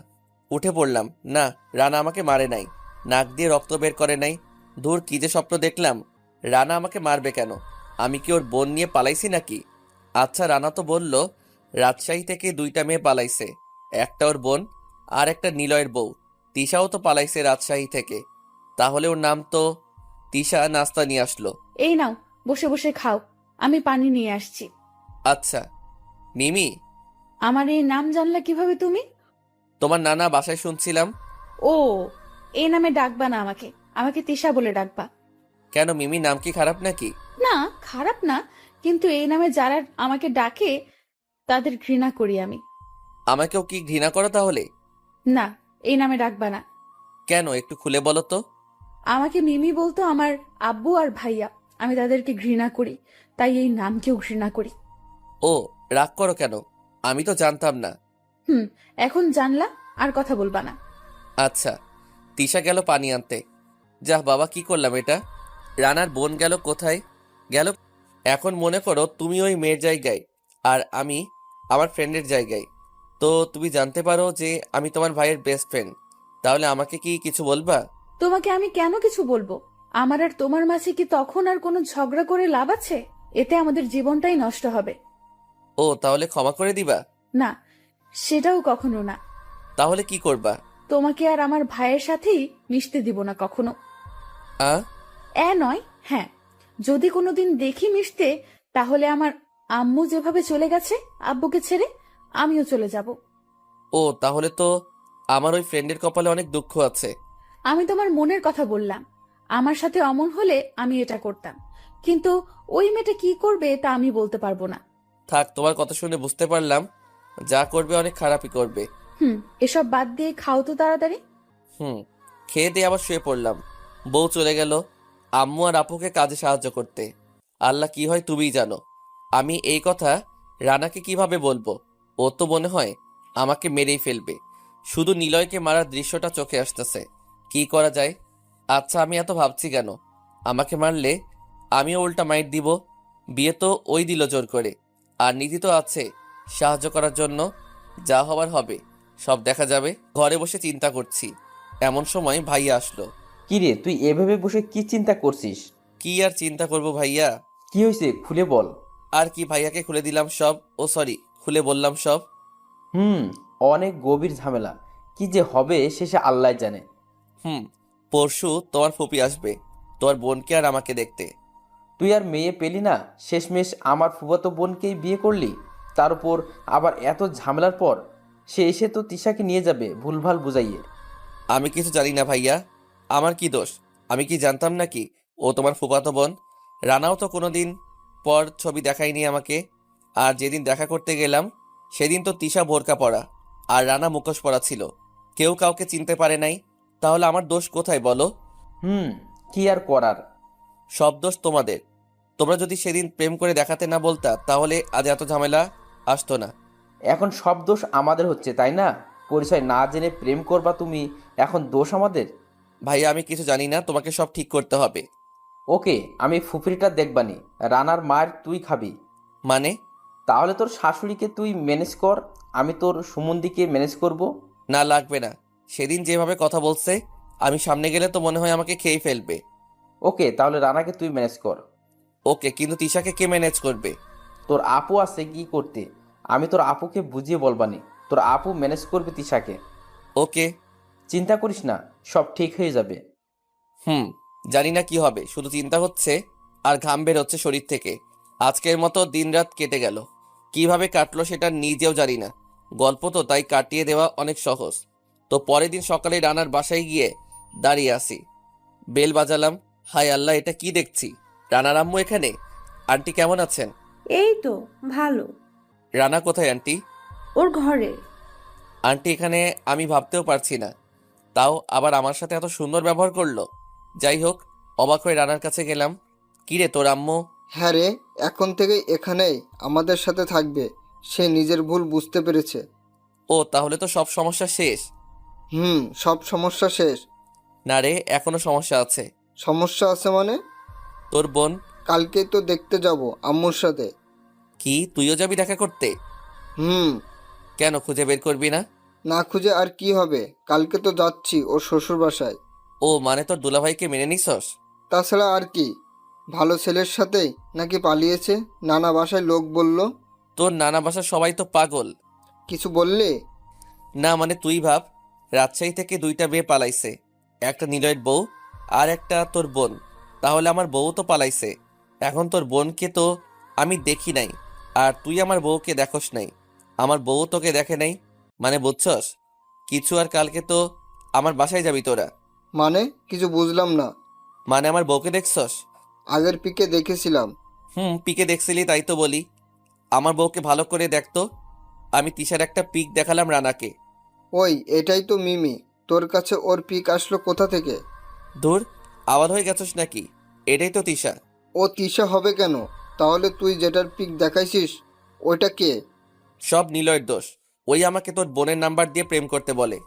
উঠে পড়লাম। না, রানা আমাকে মারে নাই, নাক দিয়ে রক্ত বের করে নাই। দূর, কি যে স্বপ্ন দেখলাম। রানা আমাকে মারবে কেন? আমি কি ওর বোন নিয়ে পালাইছি নাকি? আচ্ছা, রানা তো বলল রাজশাহী থেকে 2টা মেয়ে পালাইছে, একটা ওর বোন আর একটা নিলয়ের বউ। তিশাও তো পালাইছে রাজশাহী থেকে, তাহলে ওর নাম তো তিশা। নাস্তা নিয়ে আসলো। এই নাও, বসে বসে খাও, আমি পানি নিয়ে আসছি। আচ্ছা। মিমি, আমার এই নাম জানলা কিভাবে তুমি? তোমার নানা বাসায় শুনছিলাম। ও, এই নামে ডাকবা না আমাকে, আমাকে তিশা বলে ডাকবা। কেন মিমি, নাম কি খারাপ নাকি? না, খারাপ না, কিন্তু এই নামে যারা আমাকে ডাকে তাদের ঘৃণা করি আমি। আমাকেও কি ঘৃণা করো তাহলে? না, এই নামে ডাকবা না। কেন, একটু খুলে বলো তো। আমাকে মিমি বলতো আমার আব্বু আর ভাইয়া, আমি তাদেরকে ঘৃণা করি, তাই এই নামকেও ঘৃণা করি। ও, রাগ করো কেন? আমি তো জানতাম না। হুম, এখন জানলা, আর কথা বলবা না। আচ্ছা। তিশা গেল পানি আনতে। যাহ বাবা, কি করলাম এটা। রানার বোন গেল কোথায়? গেল। এখন মনে করো তুমি ওই মেয়ের জায়গায় আর আমি আমার ফ্রেন্ডের জায়গায়। তো তুমি জানতে পারো যে আমি তোমার ভাইয়ের বেস্ট ফ্রেন্ড, তাহলে আমাকে কি কিছু বলবা? তোমাকে আমি কেন কিছু বলবো? আমার আর তোমার মাঝে কি তখন আর কোনো ঝগড়া করে লাভ আছে? এতে আমাদের জীবনটাই নষ্ট হবে। ও, তাহলে ক্ষমা করে দিবা? না, সেটাও কখনো না। তাহলে কি করবা? তোমাকে আর আমার ভাইয়ের সাথেই মিশতে দিব না কখনো। আ নয়, হ্যাঁ, যদি কোনোদিন দেখি মিশতে, তাহলে আমার আম্মু যেভাবে চলে গেছে আব্বুকে ছেড়ে, আমিও চলে যাব। ও, তাহলে তো আমার ওই ফ্রেন্ডের কপালে অনেক দুঃখ আছে। আমি তোমার মনের কথা বললাম। আমার সাথে অমন হলে আমি এটা করতাম, কিন্তু ওই মেয়েটা কি করবে তা আমি বলতে পারবো না। থাক, তোমার কথা শুনে বুঝতে পারলাম যা করবে অনেক খারাপই করবে। এসব বাদ দিয়ে খাও তো তাড়াতাড়ি। খেয়ে দিয়ে আবার শুয়ে পড়লাম। বউ চলে গেল আম্মু আর আপুকে কাজে সাহায্য করতে। আল্লাহ, কি হয় তুমিই জানো। আমি এই কথা রানাকে কিভাবে বলবো? ও তো মনে হয় আমাকে মেরেই ফেলবে। শুধু নিলয়কে মারার দৃশ্যটা চোখে আসতেছে। কি করা যায়? আচ্ছা, আমি এত ভাবছি কেন? আমাকে মারলে আমিও উল্টা মাইট দিব। বিয়ে তো ওই দিল জোর করে, আর নীতি তো আছে সাহায্য করার জন্য। যা হবার হবে, সব দেখা যাবে। ঘরে বসে চিন্তা করছি, এমন সময় ভাইয়া আসলো। কি রে, তুই এভাবে বসে কি চিন্তা করছিস? কি আর চিন্তা করব ভাইয়া? কি হয়েছে খুলে বল। আর কি, ভাইয়াকে খুলে দিলাম সব। ও সরি, খুলে বললাম সব। অনেক গভীর ঝামেলা। কি যে হবে শেষে আল্লাহ জানে। পরশু তোমার ফুপি আসবে, তোমার বোনকে আর আমাকে দেখতে। তুই আর মেয়ে পেলি না, শেষমেশ আমার ফুফাতো বোনকেই বিয়ে করলি। তার উপর আবার এত ঝামেলার পর সে এসে তো তিশাকে নিয়ে যাবে ভুলভাল বুঝাইয়ে। আমি কিছু জানি না ভাইয়া, আমার কি দোষ? আমি কি জানতাম নাকি ও তোমার ফুফাতো বোন? রানাও তো কোনোদিন পর ছবি দেখায়নি আমাকে। আর যেদিন দেখা করতে গেলাম সেদিন তো তিশা বোরকা পরা আর রানা মুখোশ পরা ছিল। কেউ কাউকে চিনতে পারে নাই। তাহলে আমার দোষ কোথায় বলো? কি আর করার। সব দোষ তোমাদের। তোমরা যদি সেদিন প্রেম করে দেখাতে না বলতা তাহলে আজ এত ঝামেলা আসতো না। এখন সব দোষ আমাদের হচ্ছে, তাই না? পরিচয় না জেনে প্রেম করবা তুমি, এখন দোষ আমাদের? ভাইয়া আমি কিছু জানি না, তোমাকে সব ঠিক করতে হবে। ওকে, আমি ফুফরিটা দেখবানি। রানার মায়ের তুই খাবি। মানে? তাহলে তোর শাশুড়িকে তুই ম্যানেজ কর, আমি তোর সুমন্দিকে ম্যানেজ করব। না, লাগবে না। সেদিন যেভাবে কথা বলছে, আমি সামনে গেলে তো মনে হয় আমাকে খেয়ে ফেলবে। ওকে, তাহলে রানাকে তুই ম্যানেজ কর। ওকে, কিন্তু তিশাকে কে ম্যানেজ করবে? তোর আপু আছে কি করতে, আমি তোর আপুকে বুঝিয়ে বলবানি। তোর আপু ম্যানেজ করবে তিশাকে। ওকে। চিন্তা করিস না, সব ঠিক হয়ে যাবে। জানি না কি হবে, শুধু চিন্তা হচ্ছে আর ঘাম বের হচ্ছে শরীর থেকে। আজকের মতো দিনরাত কেটে গেল, কিভাবে কাটলো সেটা নিজেও জানি না। গল্প তো তাই কাটিয়ে দেওয়া অনেক সহজ। তো পরের দিন সকালে রানার বাসায় গিয়ে দাঁড়িয়ে আসি। বেল বাজালাম। হায় আল্লাহ, এটা কি দেখছি! রানার আম্মু এখানে। আন্টি কেমন আছেন? এই তো ভালো। রানা কোথায় আন্টি? ওর ঘরে। আন্টি এখানে? আমি ভাবতেও পারছি না, তাও আবার আমার সাথে এত সুন্দর ব্যবহার করলো। যাই হোক, অবাক হয়ে রানার কাছে গেলাম। কিরে, তোর আম্মু? হ্যাঁ রে, এখন থেকে এখানেই আমাদের সাথে থাকবে। সে নিজের ভুল বুঝতে পেরেছে। ও, তাহলে তো সব সমস্যা শেষ। সব সমস্যা শেষ। না রে, এখনো সমস্যা আছে। সমস্যা আছে মানে? তোর বোন? কালকেই তো দেখতে যাব আম্মুর সাথে। কি, তুইও যাবি দেখা করতে? হুম। কেন, খুঁজে বের করবি না? না খুঁজে আর কি হবে, কালকে তো যাচ্ছি ওর শ্বশুর বাসায়। ও মানে তোর দুলাভাইকে মেনে নিছস? তাছাড়া আর কি, ভালো ছেলের সাথেই নাকি পালিয়েছে, নানা বাসায় লোক বলল। তোর নানা বাসার সবাই তো পাগল। কিছু বললে? না মানে তুই ভাব, রাজশাহী থেকে 2টা মেয়ে পালাইছে, একটা নিলয়ের বউ আর একটা তোর বোন। তাহলে আমার বউ তো পালাইছে। এখন তোর বোনকে তো আমি দেখি নাই, আর তুই আমার বউকে দেখোস নাই। আমার বউ তোকে দেখে নাই, মানে বুঝছস কিছু? আর কালকে তো আমার বাসায় যাবি তোরা। মানে কিছু বুঝলাম না। মানে আমার বউকে দেখছস? আগের পিকে দেখেছিলাম। পিকে দেখছিলি তাই তো বলি। আমার বউকে ভালো করে দেখতো। আমি তিশার একটা পিক দেখালাম রানাকে। ওই এটাই তো মিমি। তোর কাছে ওর পিক আসলো কোথা থেকে? ধুর, আবার হয়ে গেছস নাকি? এটাই তো তিশা। ও তিশা হবে কেন? তাহলে তুই যেটার পিক দেখাইছিস ওইটা কে? সব নিলয়ের দোষ। ওই আমাকে তোর বোনের নাম্বার দিয়ে প্রেম করতে বলে।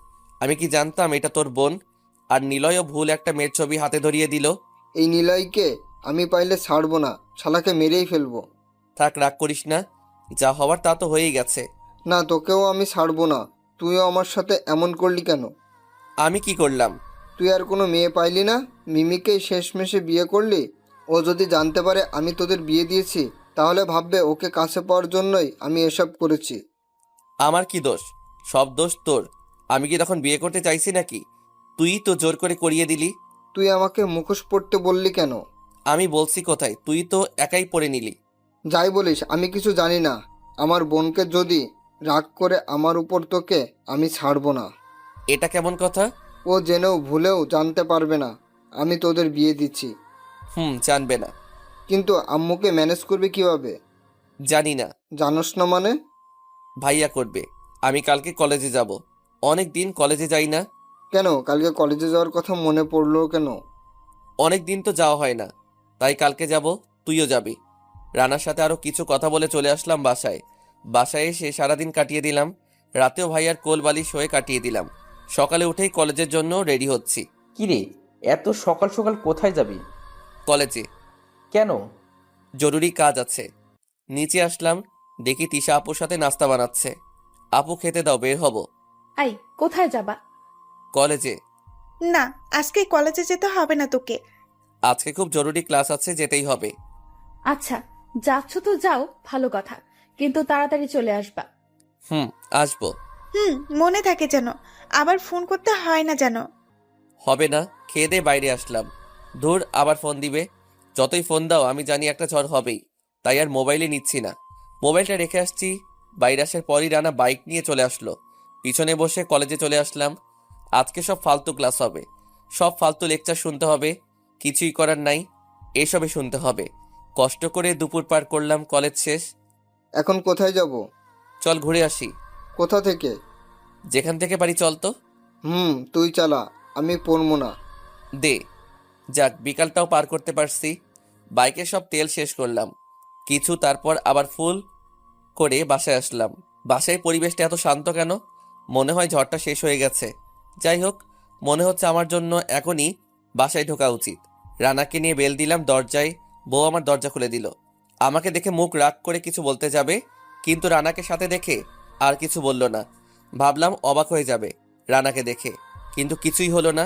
আমি কি জানতাম এটা তোর বোন? আর নিলয়ও ভুল একটা মেয়ের ছবি হাতে ধরিয়ে দিল। এই নিলয়কে আমি পাইলে ছাড়বো না, শালাকে মেরেই ফেলবো। থাক, রাগ করিস না, যা হওয়ার তা তো হয়েই গেছে। না, তোকেও আমি ছাড়বো না। তুইও আমার সাথে এমন করলি কেন? আমি কি করলাম? তুই আর কোনো মেয়ে পাইলি না, মিমিকেই শেষমেশে বিয়ে করলি। ও যদি জানতে পারে আমি তোদের বিয়ে দিয়েছি তাহলে ভাববে ওকে কাছে পাওয়ার জন্যই আমি এসব করেছি। আমার কি দোষ? সব দোষ তোর। আমি কি তখন বিয়ে করতে চাইছি নাকি? তুই তো জোর করে করিয়ে দিলি। তুই আমাকে মুখোশ পড়তে বললি কেন? আমি বলছি কোথায়, তুই তো একাই পড়ে নিলি। যাই বলিস, আমি কিছু জানি না। আমার বোনকে যদি রাগ করে আমার উপর তোকে আমি ছাড়বো না। এটা কেমন কথা? ও জেনেও ভুলেও জানতে পারবে না আমি তোদের বিয়ে দিচ্ছি। জানবে না। কিন্তু আম্মুকে ম্যানেজ করবে কিভাবে? জানি না। জানোস না মানে? ভাইয়া করবে। আমি কালকে কলেজে যাব। অনেক দিন কলেজে যাই না। কেন, কালকে কলেজে যাওয়ার কথা মনে পড়লো কেন? অনেক দিন তো যাওয়া হয় না, তাই কালকে যাব। তুইও যাবি। রানার সাথে আরো কিছু কথা বলে চলে আসলাম বাসায়। বাসায় এসে সারাদিন কাটিয়ে দিলাম। রাতেও ভাইয়ার কোল বালিশ হয়ে কাটিয়ে দিলাম। সকালে উঠেই কলেজের জন্য রেডি হচ্ছি। কি রে, এত সকাল সকাল কোথায় যাবি? কলেজে। কেন? জরুরি কাজ আছে। নিচে আসলাম, দেখি তিশা আপুর সাথে নাস্তা বানাচ্ছে। আপু খেতে দাও, বের হব। আই, কোথায় যাবা? কলেজে। না, আজকে কলেজে যেতে হবে না তোকে। আজকে খুব জরুরি ক্লাস আছে, যেতেই হবে। আচ্ছা, যাচ্ছ তো যাও, ভালো কথা, কিন্তু তাড়াতাড়ি চলে আসবা। আসবো। মনে থাকে যেন, আবার ফোন করতে হয় না যেন। হবে না, খেয়ে দিয়ে বাইরে আসলাম। ধুর, আবার ফোন দিবে। যতই ফোন দাও আমি জানি একটা ঝড় হবেই, তাই আর মোবাইলে নিচ্ছি না। মোবাইলটা রেখে আসছি। বাইরে আসার পরই রানা বাইক নিয়ে চলে আসলো। পিছনে বসে কলেজে চলে আসলাম। আজকে সব ফালতু ক্লাস হবে, সব ফালতু লেকচার শুনতে হবে। কিছুই করার নাই, এসবে শুনতে হবে। কষ্ট করে দুপুর পার করলাম, কলেজ শেষ। এখন কোথায় যাব? চল ঘুরে আসি। কোথা থেকে? যেখান থেকে পারি চল তো। তুই চালা, আমি পড়বো না। দে। যাক, বিকালটাও পার করতে পারছি। বাইকে সব তেল শেষ করলাম কিছু, তারপর আবার ফুল করে বাসায় আসলাম। বাসায় পরিবেশটা এত শান্ত কেন? মনে হয় ঝড়টা শেষ হয়ে গেছে। যাই হোক, মনে হচ্ছে আমার জন্য এখনই বাসায় ঢোকা উচিত। রানাকে নিয়ে বেল দিলাম দরজায়। বউ আমার দরজা খুলে দিল। আমাকে দেখে মুখ রাগ করে কিছু বলতে যাবে, কিন্তু রানাকে সাথে দেখে আর কিছু বলল না। ভাবলাম অবাক হয়ে যাবে রানাকে দেখে, কিন্তু কিছুই হলো না।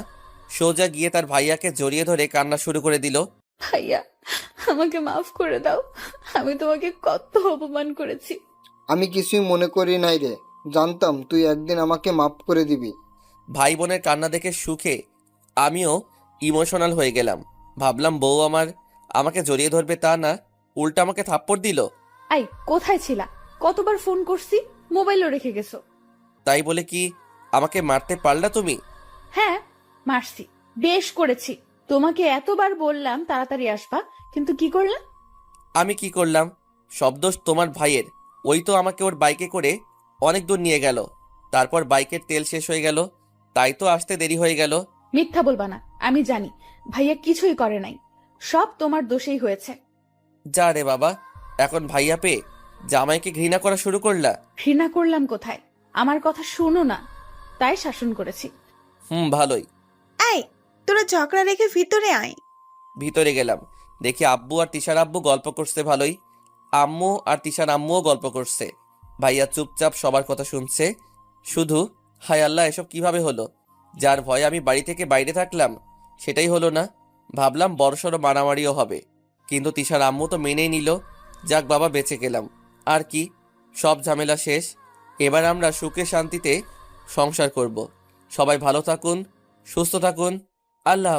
সোজা গিয়ে তার ভাইয়াকে জড়িয়ে ধরে কান্না শুরু করে দিল। ভাইয়া, আমাকে মাফ করে দাও, আমি তোমাকে কত অপমান করেছি। আমি কিছুই মনে করি নাই রে, জানতাম তুই একদিন আমাকে মাফ করে দিবি। ভাই বোনের কান্না দেখে সুখে আমিও ইমোশনাল হয়ে গেলাম। ভাবলাম বউ আমাকে জড়িয়ে ধরবে, তা না, উল্টা আমাকে থাপ্পড় দিল। আই, কোথায় ছিলা? কতবার ফোন করছি, মোবাইলও রেখে গেছো। তাই বলে কি আমাকে মারতে পারলা তুমি? হ্যাঁ, মারছি, বেশ করেছি। তোমাকে এতবার বললাম তাড়াতাড়ি আসবা, কিন্তু কি করলা? আমি কি করলাম? সব দোষ তোমার ভাইয়ের। ওই তো আমাকে ওর বাইকে করে অনেক দূর নিয়ে গেল, তারপর বাইকের তেল শেষ হয়ে গেল, তাই তো আসতে দেরি হয়ে গেল। মিথ্যা বলবা না, আমি জানি ভাইয়া কিছুই করে নাই, সব তোমার দোষেই হয়েছে। যা রে বাবা, এখন ভাইয়া পেয়ে জামাইকে ঘৃণা করা শুরু করলা? ঘৃণা করলাম কোথায়? আমার কথা শোনো না, তাই শাসন করেছি। ভালোই। আয়, তোরা ঝগড়া রেখে ভিতরে আয়। ভিতরে গেলাম, দেখি আব্বু আর তিশার আব্বু গল্প করছে ভালোই। আম্মু আর তিশার আম্মুও গল্প করছে। ভাইয়া চুপচাপ সবার কথা শুনছে। শুধু হায় আল্লাহ, এসব কিভাবে হলো? যার ভয়ে আমি বাড়ি থেকে বাইরে থাকলাম সেটাই হলো না। ভাবলাম বড়সড় মারামারিও হবে, কিন্তু তিশার আম্মু তো মেনেই নিল। যাক বাবা, বেঁচে গেলাম। আর কি, সব ঝামেলা শেষ। এবার আমরা সুখে শান্তিতে সংসার করব। সবাই ভালো থাকুন, সুস্থ থাকুন। আল্লাহ হাফেজ।